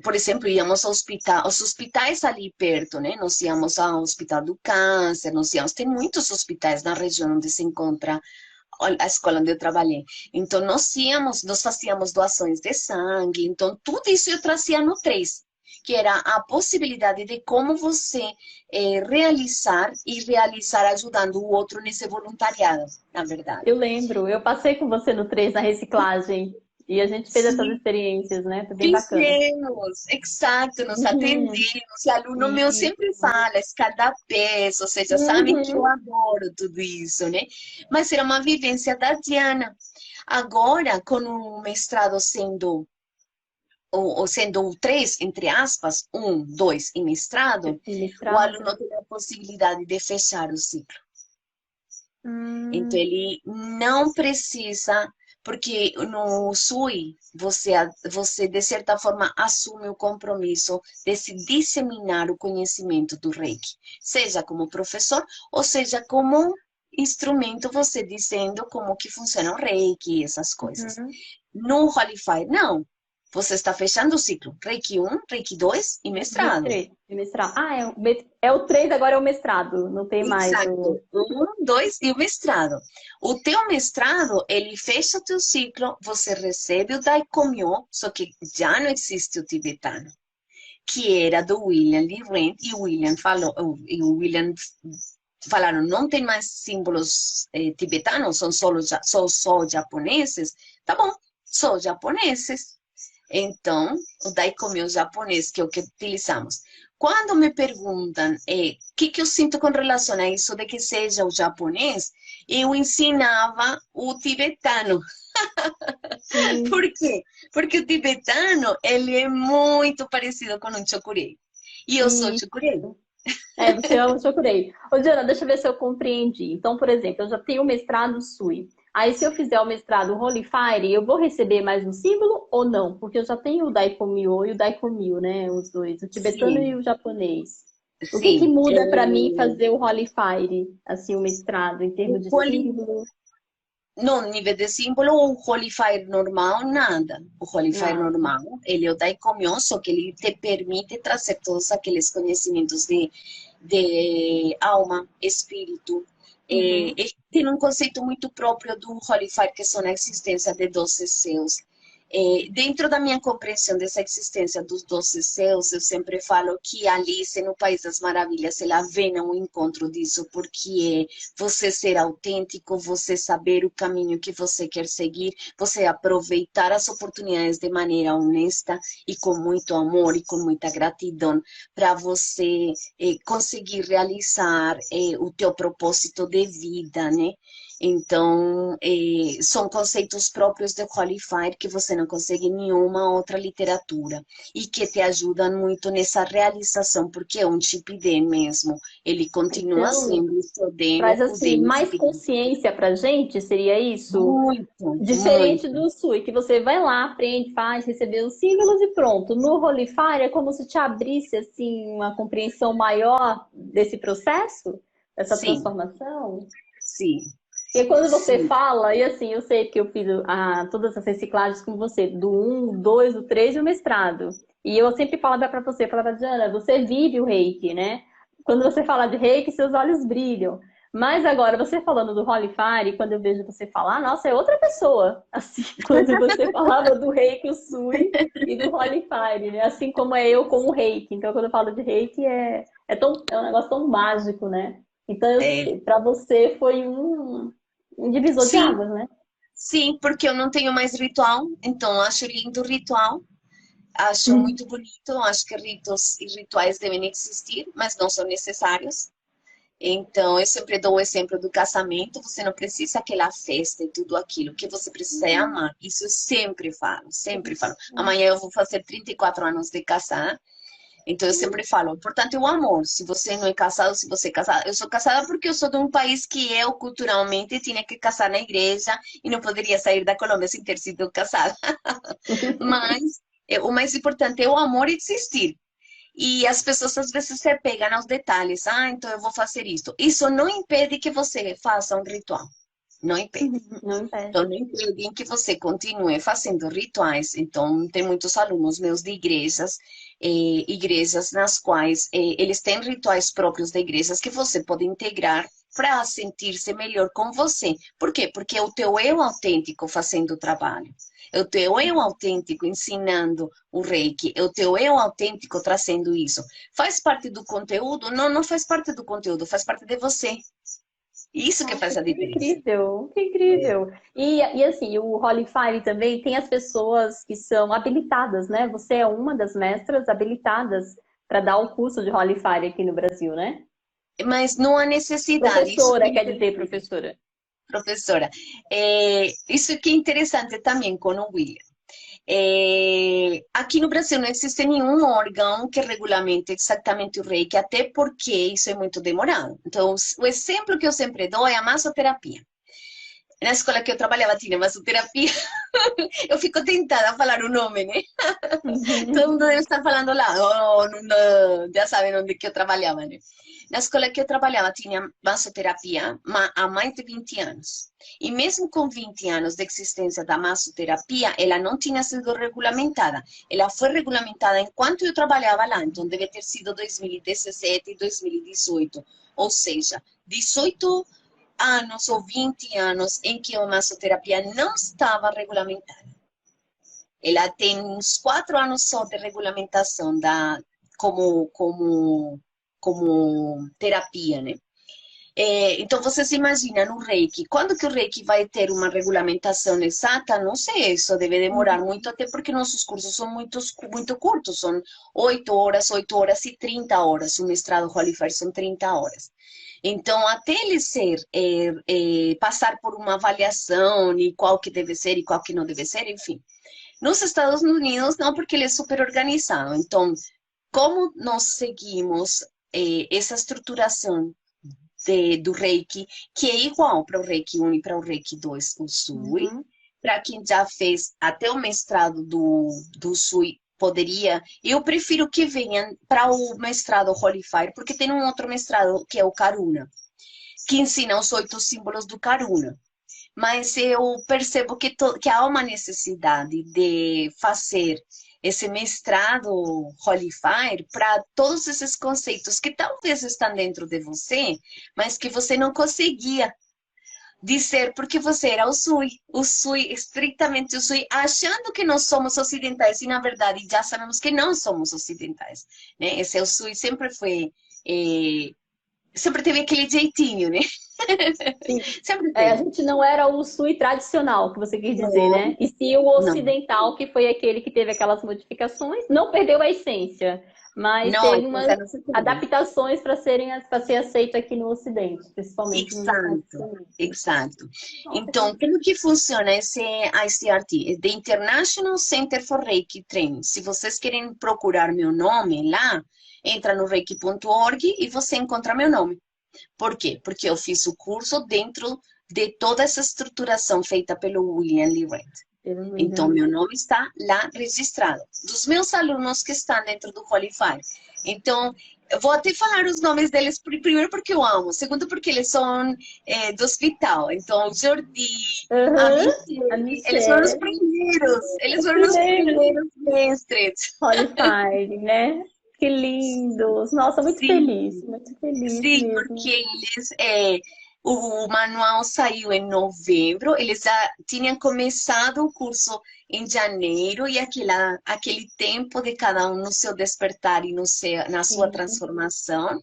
por exemplo, íamos ao hospital, aos hospitais ali perto, né? Nós íamos ao Hospital do Câncer, nós íamos, tem muitos hospitais na região onde se encontra a escola onde eu trabalhei. Então, nós íamos, nós fazíamos doações de sangue, então, tudo isso eu trazia no 3, que era a possibilidade de como você realizar ajudando o outro nesse voluntariado, na verdade. Eu lembro, eu passei com você no 3 na reciclagem e a gente fez essas Sim, experiências, né? Foi bem bacana. fizemos, exato, nos Uhum. atendemos. E aluno meu sempre Isso. fala, escadapés, ou seja, sabem que eu Uhum. adoro tudo isso, né? Mas era uma vivência da Diana. Agora, com o mestrado sendo, ou sendo o 3, entre aspas, 1, 2 e mestrado, o Mestrado. aluno tem a possibilidade de fechar o ciclo. Então, Hum, ele não precisa, porque no SUI, você, de certa forma, assume o compromisso de se disseminar o conhecimento do Reiki, seja como professor, ou seja como instrumento, você dizendo como que funciona o Reiki, essas coisas. uhum. No Holy Fire, não. Você está fechando o ciclo. Reiki 1, Reiki 2 e De mestrado. 3, de mestrado. Ah, é o 3 agora é o mestrado, não tem mais o... Exato. Um, dois e o mestrado. O teu mestrado, ele fecha o teu ciclo, você recebe o Daikomyo, só que já não existe o tibetano, que era do William Lee Rand, e o William falou, e o William falaram, não tem mais símbolos tibetanos, são só japoneses. Tá bom, só japoneses. Então, o Daikomyo japonês, que é o que utilizamos. Quando me perguntam o que eu sinto com relação a isso de que seja o japonês, eu ensinava o tibetano. Por Sim. quê? Porque o tibetano, ele é muito parecido com um chokurei. E eu sou Isso. chokurei. É, você ama o Chokurei. Ô, Diana, deixa eu ver se eu compreendi. Então, por exemplo, eu já tenho o mestrado SUI. Aí, se eu fizer o mestrado Holy Fire, eu vou receber mais um símbolo ou não? Porque eu já tenho o Daikomyo e o Daikomyo, né? Os dois, o tibetano e Sim, o japonês. O que que sim. muda para mim fazer o Holy Fire, assim, o mestrado, em termos de símbolo? No nível de símbolo, o Holy Fire normal, nada. O Holy Fire Nada. normal, ele é o Daikomyo, só que ele te permite trazer todos aqueles conhecimentos de alma, espírito. Uhum. Tem um conceito muito próprio do Holy Fire, que são a existência de 12 seus. Dentro da minha compreensão dessa existência dos 12 céus, eu sempre falo que Alice no País das Maravilhas, ela vem ao encontro disso, porque é você ser autêntico, você saber o caminho que você quer seguir, você aproveitar as oportunidades de maneira honesta e com muito amor e com muita gratidão para você conseguir realizar o teu propósito de vida, né? Então, são conceitos próprios de Holy Fire que você não consegue em nenhuma outra literatura e que te ajudam muito nessa realização, porque é um chip D mesmo. Ele continua Então, sendo o seu D no traz, assim, poder mais espiritual. consciência pra gente, seria isso? Muito, Diferente muito. do SUI, que você vai lá, aprende, faz, recebeu os símbolos e pronto. No Holy Fire é como se te abrisse assim uma compreensão maior desse processo, dessa Sim, transformação. sim, E quando você sim. fala, e assim, eu sei que eu fiz todas as reciclagens com você, do um, 2, o 3 e o mestrado. E eu sempre falava para você, falava, Diana, você vive o reiki, né? Quando você fala de reiki, seus olhos brilham. Mas agora, você falando do Holy Fire, quando eu vejo você falar, nossa, é outra pessoa. Assim, quando você falava do reiki, o Sui e do Holy Fire, né? Assim como é eu com o reiki. Então, quando eu falo de reiki, é um negócio tão mágico, né? Então, É, para você foi um divisor de sim, águas, né? sim, porque eu não tenho mais ritual, então acho lindo o ritual, acho Uhum. muito bonito, acho que ritos e rituais devem existir, mas não são necessários. Então, eu sempre dou o exemplo do casamento, você não precisa aquela festa e tudo aquilo, o que você precisa é amar. Isso eu sempre falo, sempre falo. Amanhã eu vou fazer 34 anos de casar, então eu sempre falo, o importante é o amor. Se você não é casado, se você é casada. Eu sou casada porque eu sou de um país que eu, culturalmente, tinha que casar na igreja e não poderia sair da Colômbia sem ter sido casada. Mas o mais importante é o amor existir. E as pessoas às vezes se pegam aos detalhes. Ah, então eu vou fazer isto. Isso não impede que você faça um ritual. Não impede. Não impede. Então, não impede que você continue fazendo rituais. Então, tem muitos alunos meus de igrejas, igrejas nas quais eles têm rituais próprios de igrejas que você pode integrar para sentir-se melhor com você. Por quê? Porque é o teu eu autêntico fazendo o trabalho. É o teu eu autêntico ensinando o reiki. É o teu eu autêntico trazendo isso. Faz parte do conteúdo? Não, não faz parte do conteúdo, faz parte de você. Isso que Nossa, faz a que diferença. incrível, que incrível. E assim, o Holy Fire também tem as pessoas que são habilitadas, né? Você é uma das mestras habilitadas para dar o curso de Holy Fire aqui no Brasil, né? Mas não há necessidade. Isso que Professora, é quer dizer, interessante, professora. professora. Isso que é interessante também com o William. Aqui no Brasil não existe nenhum órgão que regulamente exatamente o reiki, até porque isso é muito demorado. Então, o exemplo que eu sempre dou é a massoterapia. Na escola que eu trabalhava tinha massoterapia. Eu fico tentada a falar o nome, né? Todo Uhum. mundo deve estar falando lá, oh, já sabem onde que eu trabalhava, né? Na escola que eu trabalhava tinha massoterapia há mais de 20 anos. E mesmo com 20 anos de existência da massoterapia, ela não tinha sido regulamentada. Ela foi regulamentada enquanto eu trabalhava lá, então deve ter sido 2017 e 2018. Ou seja, 18 anos ou 20 anos em que a massoterapia não estava regulamentada. Ela tem uns 4 anos só de regulamentação como terapia, né? Então, você se imagina no Reiki, quando que o Reiki vai ter uma regulamentação exata? Não sei, isso deve demorar muito, até porque nossos cursos são muito curtos, são 8 horas e 30 horas, o mestrado Holy Fire são 30 horas. Então, até ele passar por uma avaliação e qual que deve ser e qual que não deve ser, enfim, nos Estados Unidos, não, porque ele é super organizado. Então, como nós seguimos essa estruturação do Reiki, que é igual para o Reiki 1 e para o Reiki 2, o Sui, Uhum. para quem já fez até o mestrado do Sui, poderia. Eu prefiro que venham para o mestrado Holy Fire, porque tem um outro mestrado que é o Karuna, que ensina os 8 símbolos do Karuna. Mas eu percebo que há uma necessidade de fazer esse mestrado Holy Fire para todos esses conceitos que talvez estão dentro de você, mas que você não conseguia dizer porque você era o Sui, estritamente o Sui, achando que nós somos ocidentais e na verdade já sabemos que não somos ocidentais, né? Esse o Sui sempre foi, sempre teve aquele jeitinho, né? Sim. Sempre É, a teve. gente não era o Sui tradicional, que você quis dizer, Não, né? E sim o não. ocidental, que foi aquele que teve aquelas modificações, não perdeu a essência, mas Não, teve essa umas não se perdeu. adaptações para ser aceito aqui no Ocidente, principalmente nos Estados Exato, Unidos. exato. Nossa, Então, como que funciona esse ICRT? The International Center for Reiki Training. Se vocês querem procurar meu nome lá, entra no reiki.org e você encontra meu nome. Por quê? Porque eu fiz o curso dentro de toda essa estruturação feita pelo William Lee Red. pelo Então, William. meu nome está lá registrado. Dos meus alunos que estão dentro do Qualify. Então, eu vou até falar os nomes deles, primeiro porque eu amo, segundo porque eles são do hospital. Então, o Jordi, a Aham, a Michelle, eles foram os Michelle, primeiros, eles os foram os primeiros primeiros mestres. Qualified, né? Que lindos! Nossa, Sim, muito feliz sim, porque mesmo. o manual saiu em novembro, eles já tinham começado o curso em janeiro e aquele tempo de cada um no seu despertar e no na sua Sim. transformação.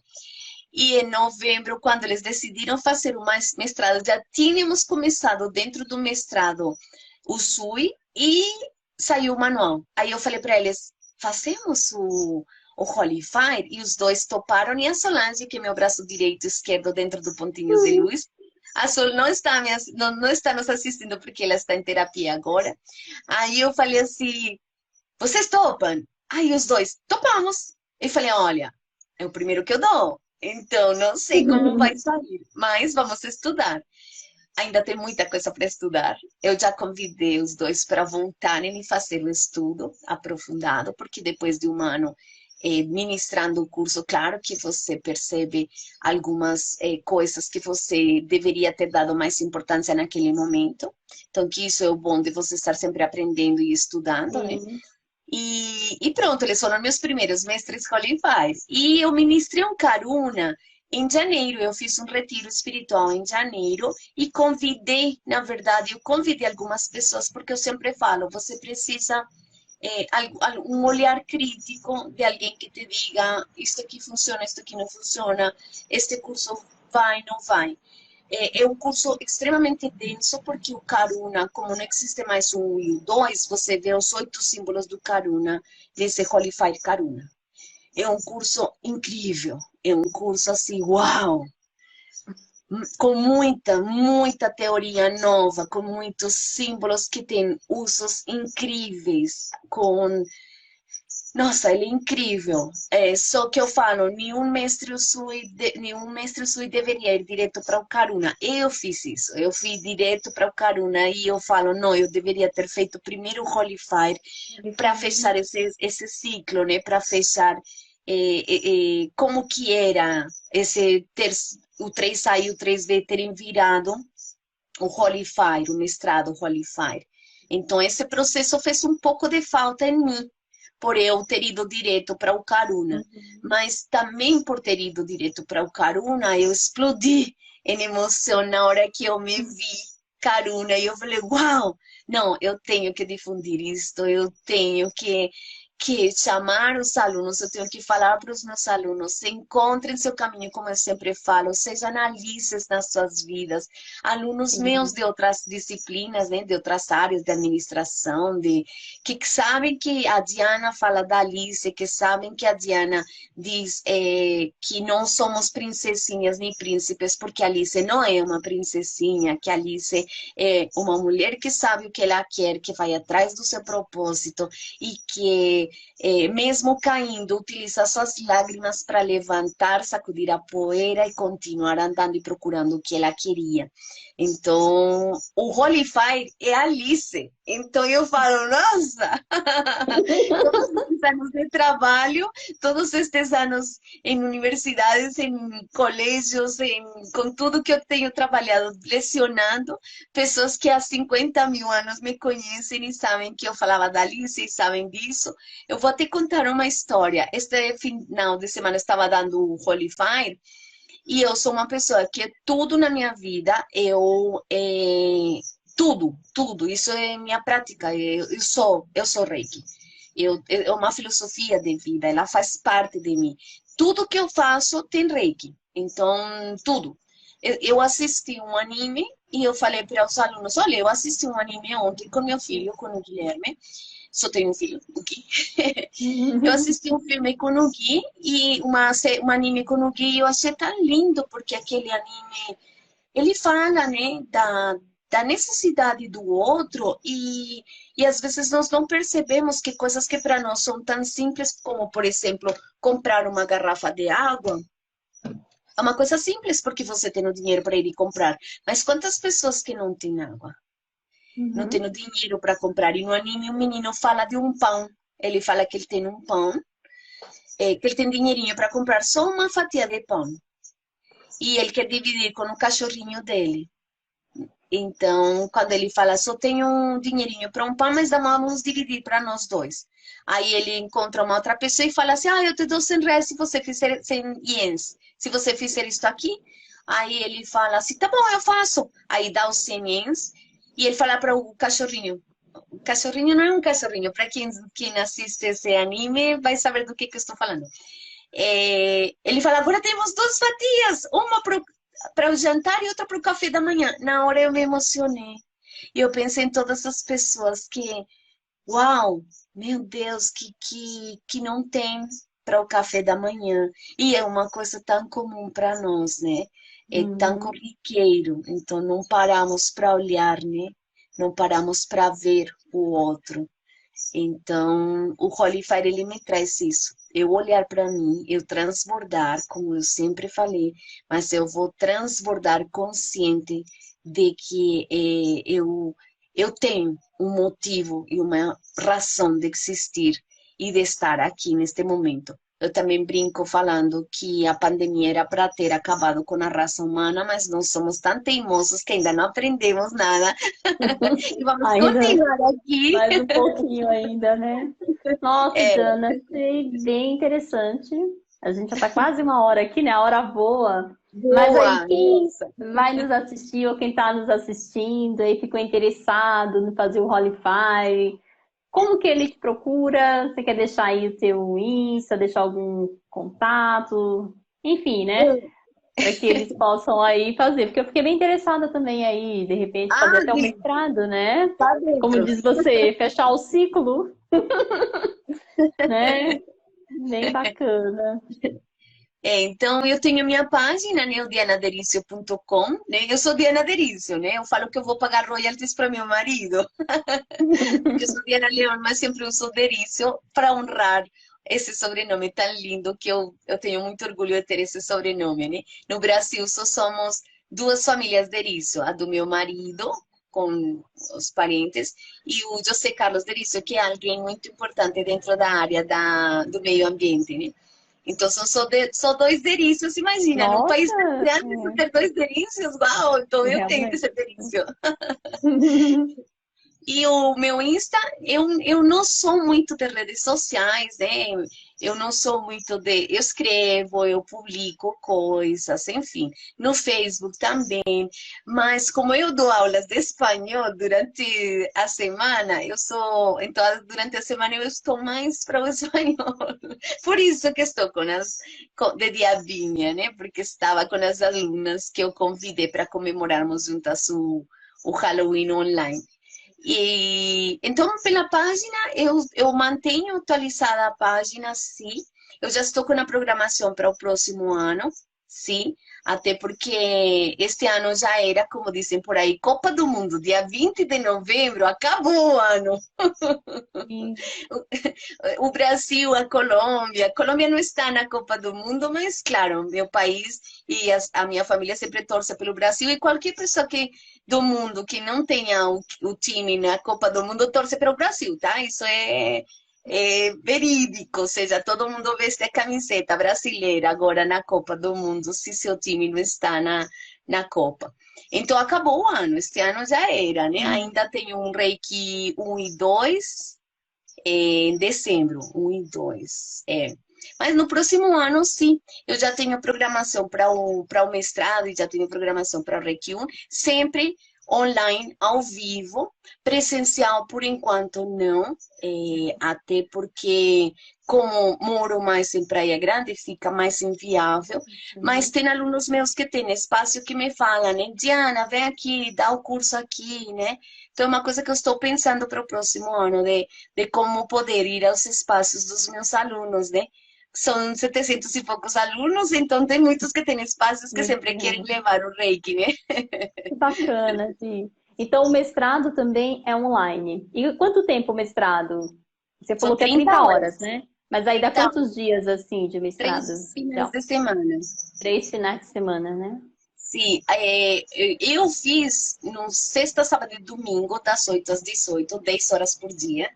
E em novembro, quando eles decidiram fazer o mestrado, já tínhamos começado dentro do mestrado o SUI e saiu o manual. Aí eu falei para eles, fazemos o Holy Fire? E os dois toparam. E a Solange, que é meu braço direito e esquerdo dentro do Pontinhos de Luz, a Sol não está, não está nos assistindo porque ela está em terapia agora. Aí eu falei assim, vocês topam? Aí os dois, topamos. Eu falei, olha, é o primeiro que eu dou. Então, não sei como vai sair, mas vamos estudar. Ainda tem muita coisa para estudar. Eu já convidei os dois para voltarem e fazer o estudo aprofundado, porque depois de um ano ministrando o curso, claro que você percebe algumas coisas que você deveria ter dado mais importância naquele momento. Então, que isso é o bom de você estar sempre aprendendo e estudando, né? Sim. E pronto, eles foram meus primeiros mestres qualificados. E eu ministrei um Karuna em janeiro. Eu fiz um retiro espiritual em janeiro e convidei, na verdade, eu convidei algumas pessoas, porque eu sempre falo, você precisa um olhar crítico de alguém que te diga isto aqui funciona, isto aqui não funciona, este curso vai, não vai. É um curso extremamente denso, porque o Karuna, como não existe mais o 1 e o 2, você vê os 8 símbolos do Karuna, desse Qualified Karuna. É um curso incrível, é um curso assim, uau! Com muita teoria nova, com muitos símbolos que têm usos incríveis, com nossa, ele é incrível. Só que eu falo, nenhum mestre Sui deveria ir direto para o Karuna. Eu fiz isso, eu fui direto para o Karuna e eu falo, não, eu deveria ter feito primeiro o Holy Fire para fechar esse ciclo, né? Para fechar como que era o 3A e o 3B terem virado o Holy Fire, o mestrado Holy Fire. Então, esse processo fez um pouco de falta em mim, por eu ter ido direto para o Karuna. Mas também por ter ido direto para o Karuna, eu explodi em emoção na hora que eu me vi Karuna. E eu falei, uau, não, eu tenho que difundir isto, eu tenho que chamar os alunos, eu tenho que falar para os meus alunos, encontrem seu caminho, como eu sempre falo, sejam analistas nas suas vidas. Alunos meus Sim. de outras disciplinas, né, de outras áreas de administração, que sabem que a Diana fala da Alice, que sabem que a Diana diz que não somos princesinhas nem príncipes, porque a Alice não é uma princesinha, que a Alice é uma mulher que sabe o que ela quer, que vai atrás do seu propósito e que mesmo caindo, utiliza suas lágrimas para levantar, sacudir a poeira e continuar andando e procurando o que ela queria. Então, o Holy Fire é Alice. Então, eu falo, nossa, todos esses anos de trabalho, todos estes anos em universidades, em colégios, com tudo que eu tenho trabalhado, lecionando, pessoas que há 50 mil anos me conhecem e sabem que eu falava da Alice e sabem disso. Eu vou te contar uma história. Este final de semana eu estava dando o Holy Fire e eu sou uma pessoa que tudo na minha vida, tudo, isso é minha prática, eu sou Reiki. É uma filosofia de vida, ela faz parte de mim. Tudo que eu faço tem Reiki, então tudo. Eu assisti um anime e eu falei para os alunos, olha, eu assisti um anime ontem com meu filho, com o Guilherme, só tenho um filho, o Gui. Eu assisti um filme com o Gui e um anime com o Gui e eu achei tão lindo, porque aquele anime, ele fala, né, da necessidade do outro e às vezes nós não percebemos que coisas que para nós são tão simples como, por exemplo, comprar uma garrafa de água, é uma coisa simples porque você tem o dinheiro para ir e comprar. Mas quantas pessoas que não têm água? Não têm dinheiro para comprar. E no anime o menino fala de um pão. Ele fala que ele tem um pão, que ele tem dinheirinho para comprar só uma fatia de pão. E ele quer dividir com o cachorrinho dele. Então, quando ele fala, só tenho um dinheirinho para um pão, mas vamos dividir para nós dois. Aí ele encontra uma outra pessoa e fala assim, eu te dou 100 reais se você fizer 100 ienes. Se você fizer isso aqui. Aí ele fala assim, tá bom, eu faço. Aí dá os 100 ienes e ele fala para o cachorrinho. O cachorrinho não é um cachorrinho. Para quem assiste esse anime vai saber do que eu estou falando. Ele fala, agora temos duas fatias, uma para o jantar e outra para o café da manhã. Na hora eu me emocionei. E eu pensei em todas as pessoas que, uau, meu Deus, que não tem para o café da manhã. E é uma coisa tão comum para nós, né? É tão Uhum. corriqueiro. Então não paramos para olhar, né? Não paramos para ver o outro. Então, o Holy Fire, ele me traz isso. Eu olhar para mim, eu transbordar, como eu sempre falei, mas eu vou transbordar consciente de que eu tenho um motivo e uma razão de existir e de estar aqui neste momento. Eu também brinco falando que a pandemia era para ter acabado com a raça humana, mas nós somos tão teimosos que ainda não aprendemos nada e vamos Ainda continuar aqui. mais um pouquinho ainda, né? Nossa, É, Diana, achei bem interessante. A gente já está quase uma hora aqui, né? A hora voa. Mas aí, boa, quem nossa. vai nos assistir ou quem está nos assistindo e ficou interessado no fazer o Holify, como que ele te procura? Você quer deixar aí o teu Insta, deixar algum contato? Enfim, né? Para que eles possam aí fazer. Porque eu fiquei bem interessada também aí, de repente, fazer Ah, até o mestrado, né? tá Como dentro. diz você, fechar o ciclo, né? Bem bacana. Então, eu tenho minha página, né, o dianadericio.com, né? Eu sou Diana Derício, né? Eu falo que eu vou pagar royalties para meu marido, porque eu sou Diana Leão, mas sempre uso Derício para honrar esse sobrenome tão lindo que eu tenho muito orgulho de ter esse sobrenome, né? No Brasil só somos duas famílias Derício, a do meu marido, com os parentes, e o José Carlos Derício, que é alguém muito importante dentro da área do meio ambiente, né? Então são só dois derícios, imagina, num país tão Nossa, grande você ter dois derícios, uau, então eu tenho realmente. esse derício. E o meu Insta, eu não sou muito de redes sociais, né? Eu não sou muito de. Eu escrevo, eu publico coisas, enfim. No Facebook também. Mas como eu dou aulas de espanhol durante a semana, eu sou. Então, durante a semana eu estou mais para o espanhol. Por isso que estou de diabinha, né? Porque estava com as alunas que eu convidei para comemorarmos juntas o Halloween online. E então, pela página, eu mantenho atualizada a página, sim. Eu já estou com a programação para o próximo ano, sim. Até porque este ano já era, como dizem por aí, Copa do Mundo, dia 20 de novembro, acabou o ano. Sim. O Brasil, a Colômbia. A Colômbia não está na Copa do Mundo, mas claro, meu país e a minha família sempre torce pelo Brasil e qualquer pessoa do mundo que não tenha o time na Copa do Mundo torce pelo Brasil, tá? Isso é verídico, ou seja, todo mundo veste a camiseta brasileira agora na Copa do Mundo se seu time não está na Copa. Então acabou o ano, este ano já era, né? Ainda tem um Reiki 1 e 2 em dezembro, 1 e 2. É. Mas no próximo ano, sim, eu já tenho programação para o mestrado e já tenho programação para o Reiki 1, sempre online, ao vivo, presencial por enquanto não, até porque como moro mais em Praia Grande, fica mais inviável, mas Uhum. tem alunos meus que têm espaço que me falam, né? Diana, vem aqui, dá o curso aqui, né? Então é uma coisa que eu estou pensando para o próximo ano, de como poder ir aos espaços dos meus alunos, né? São 700 e poucos alunos, então tem muitos que têm espaços que Muito sempre querem grande. levar o Reiki, né? Que bacana, sim. Então, o mestrado também é online. E quanto tempo o mestrado? Você São falou que é 30 30 horas, horas, né? Mas aí dá 30 quantos horas, dias, assim, de mestrado? 3 finais Então, de semana. 3 finais de semana, né? Sim, eu fiz no sexta, sábado e domingo, das 8 às 18, 10 horas por dia.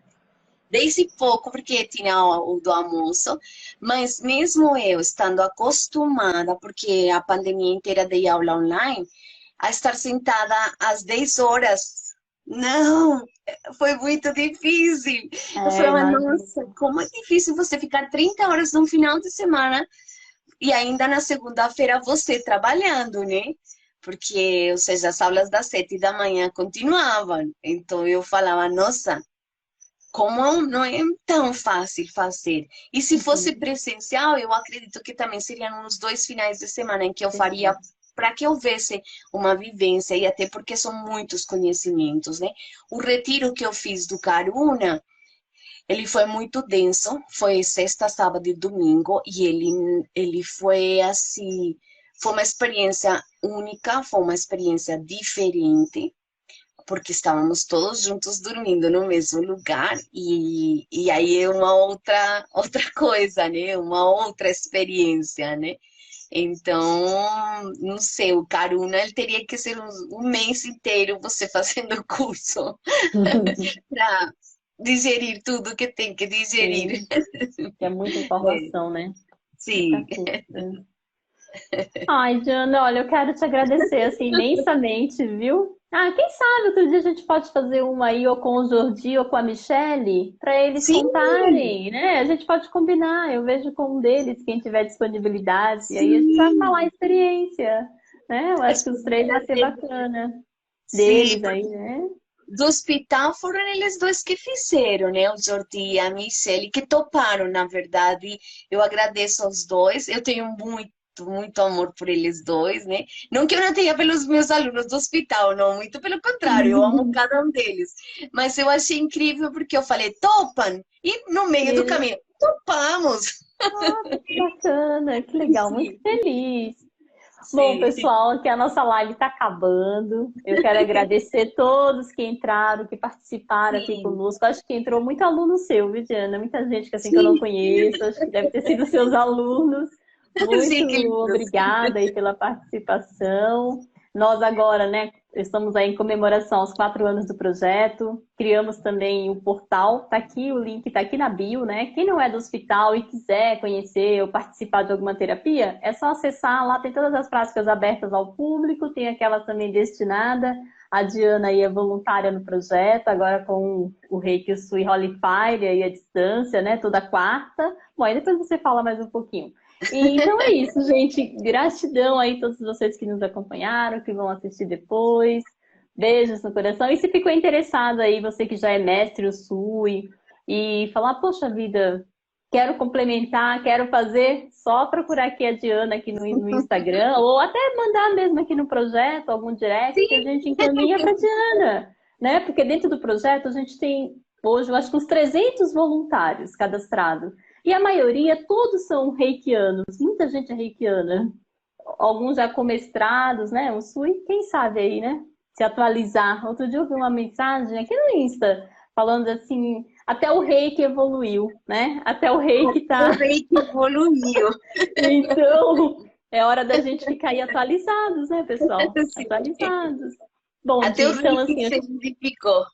10 e pouco, porque tinha o do almoço, mas mesmo eu estando acostumada, porque a pandemia inteira dei aula online, a estar sentada às 10 horas. Não, foi muito difícil. Eu É, falava, nossa, imagino. como é difícil você ficar 30 horas no final de semana e ainda na segunda-feira você trabalhando, né? Porque, ou seja, as aulas das 7 da manhã continuavam. Então eu falava, nossa, como não é tão fácil fazer. E se fosse Uhum. presencial, eu acredito que também seriam uns 2 finais de semana em que eu faria Perfeito. para que houvesse uma vivência, e até porque são muitos conhecimentos, né? O retiro que eu fiz do Caruna, ele foi muito denso, foi sexta, sábado e domingo, e ele foi assim, foi uma experiência única, foi uma experiência diferente, porque estávamos todos juntos dormindo no mesmo lugar, e aí é uma outra coisa, né? Uma outra experiência, né? Então, não sei, o Caruna, ele teria que ser um mês inteiro você fazendo o curso para digerir tudo que tem que digerir. Sim, que é muita É, informação, né? Muita sim, coisa. Ai, Diana, olha, eu quero te agradecer assim imensamente, viu? Ah, quem sabe outro dia a gente pode fazer uma aí ou com o Jordi ou com a Michelle, para eles sim, contarem, né? A gente pode combinar, eu vejo com um deles, quem tiver disponibilidade, e aí a gente vai falar a sim. experiência, né? Eu A acho que os três vai experiência ser dele. bacana. Sim, Deles aí, né? do hospital foram eles dois que fizeram, né? O Jordi e a Michelle, que toparam, na verdade. Eu agradeço aos dois. Eu tenho muito amor por eles dois, né? Não que eu não tenha pelos meus alunos do hospital, não, muito pelo contrário, eu amo cada um deles. Mas eu achei incrível porque eu falei, topam? E no E meio do eles, caminho, topamos! nossa, que bacana, que legal, muito Sim, feliz. Bom, sim, pessoal, aqui a nossa live está acabando. Eu quero agradecer todos que entraram, que participaram aqui sim, conosco. Acho que entrou muito aluno seu, viu, Diana? Muita gente que assim que eu não sim, conheço, acho que deve ter sido seus alunos. Muito sim, que lindos. obrigada aí pela participação. Nós agora, né, estamos aí em comemoração aos 4 anos do projeto. Criamos também o portal. Tá aqui, o link tá aqui na bio, né? Quem não é do hospital e quiser conhecer ou participar de alguma terapia, é só acessar. Lá tem todas as práticas abertas ao público, tem aquela também destinada. A Diana aí é voluntária no projeto, agora com o Reiki, o Sui Holy Fire aí à distância, né? Toda quarta. Bom, aí depois você fala mais um pouquinho. E, então é isso, gente. Gratidão aí a todos vocês que nos acompanharam, que vão assistir depois. Beijos no coração. E se ficou interessado aí, você que já é mestre Usui, e falar, poxa vida, quero complementar, quero fazer, só procurar aqui a Diana aqui no Instagram, ou até mandar mesmo aqui no projeto, algum direct, que a Sim, gente encaminha para a Diana, né? Porque dentro do projeto a gente tem, hoje, eu acho que uns 300 voluntários cadastrados. E a maioria, todos são reikianos, muita gente é reikiana. Alguns já com mestrados, né? Um SUI, quem sabe aí, né? Se atualizar. Outro dia eu vi uma mensagem aqui no Insta, falando assim, até o reiki evoluiu, né? Até o reiki o tá. rei que evoluiu. Então, é hora da gente ficar aí atualizados, né, pessoal? Sim. Atualizados. Bom Até o dia, então, rei que assim, se modificou.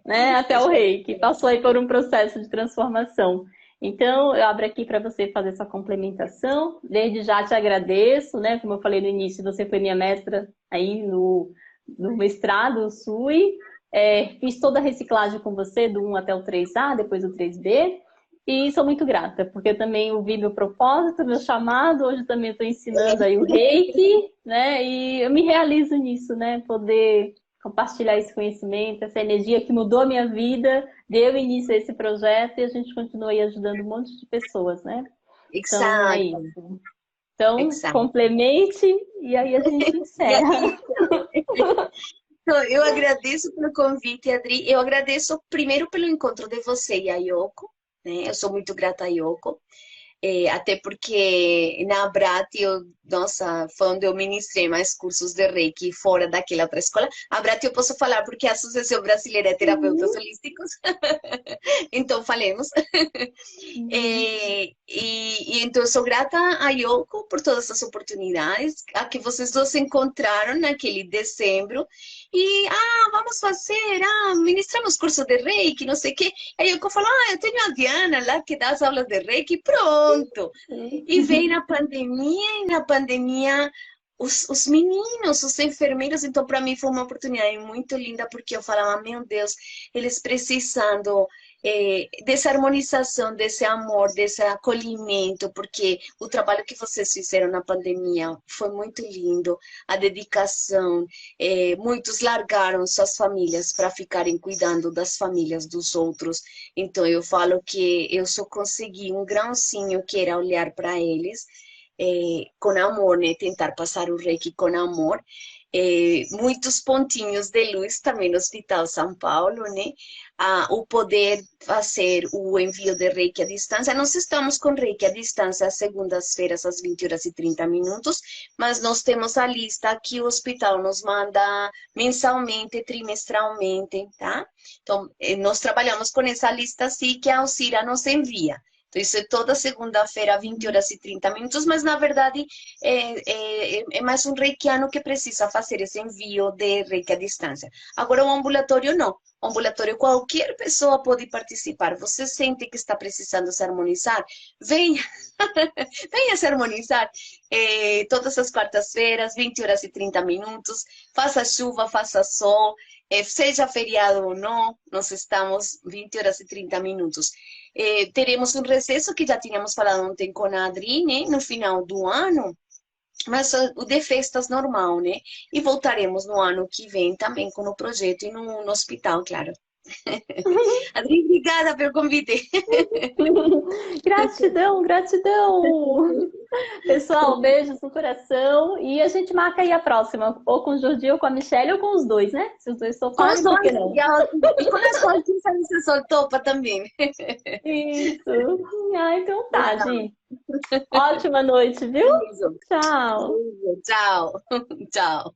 né? Até o rei, que passou aí por um processo de transformação. Então, eu abro aqui para você fazer essa complementação. Desde já te agradeço, né? Como eu falei no início, você foi minha mestra aí no mestrado, o SUI. Fiz toda a reciclagem com você, do 1 até o 3A, depois o 3B. E sou muito grata, porque eu também ouvi meu propósito, meu chamado. Hoje também estou ensinando aí o Reiki, né? E eu me realizo nisso, né? Poder compartilhar esse conhecimento, essa energia que mudou a minha vida, deu início a esse projeto e a gente continua aí ajudando um monte de pessoas, né? Então é Exacto, isso. Então, exacto. complemente e aí a gente E encerra. aí, então, eu agradeço pelo convite, Adri. Eu agradeço primeiro pelo encontro de você e a Yoko, né? Eu sou muito grata a Yoko. Até porque na Abrat, nossa, foi onde eu ministrei mais cursos de Reiki fora daquela outra escola. A Abrat eu posso falar porque é a Associação Brasileira de Terapeutas Uhum, Holísticos. Então, falemos. uhum. E então eu sou grata a Yoko por todas as oportunidades, a que vocês dois se encontraram naquele dezembro. E, vamos fazer, ministramos curso de Reiki, não sei o quê. Aí Yoko falou, eu tenho a Diana lá que dá as aulas de Reiki, pronto. E veio e na pandemia os meninos, os enfermeiros, então para mim foi uma oportunidade muito linda, porque eu falava, meu Deus, eles precisando. dessa harmonização, desse amor, desse acolhimento, porque o trabalho que vocês fizeram na pandemia foi muito lindo, a dedicação, muitos largaram suas famílias para ficarem cuidando das famílias dos outros, então eu falo que eu só consegui um grãozinho que era olhar para eles, com amor, né? Tentar passar o Reiki com amor, muitos pontinhos de luz também no Hospital São Paulo, né? O poder fazer o envio de Reiki à distância. Nós estamos com Reiki à distância às segundas-feiras, às 20 horas e 30 minutos, mas nós temos a lista que o hospital nos manda mensalmente, trimestralmente, tá? Então, nós trabalhamos com essa lista, sim, que a Alcira nos envia. Então, isso é toda segunda-feira, 20 horas e 30 minutos, mas na verdade é mais um reikiano que precisa fazer esse envio de reiki à distância. Agora, o ambulatório não. O ambulatório, qualquer pessoa pode participar. Você sente que está precisando se harmonizar? Venha, venha se harmonizar. Todas as quartas-feiras, 20 horas e 30 minutos. Faça chuva, faça sol. Seja feriado ou não, nós estamos 20 horas e 30 minutos. Teremos um recesso que já tínhamos falado ontem com a Adri, né, no final do ano, mas o de festas normal, né? E voltaremos no ano que vem também com o projeto e no hospital, claro. Adri, obrigada pelo convite. Gratidão, gratidão! Pessoal, beijos no coração e a gente marca aí a próxima, ou com o Jordi, ou com a Michelle, ou com os dois, né? Se os dois Com os toparem, por dois, que não? e com as coisas você soltou para também. Isso. Ah, então tá, Então, gente. Ótima noite, viu? beijo. Tchau. Beijo. Tchau. Tchau.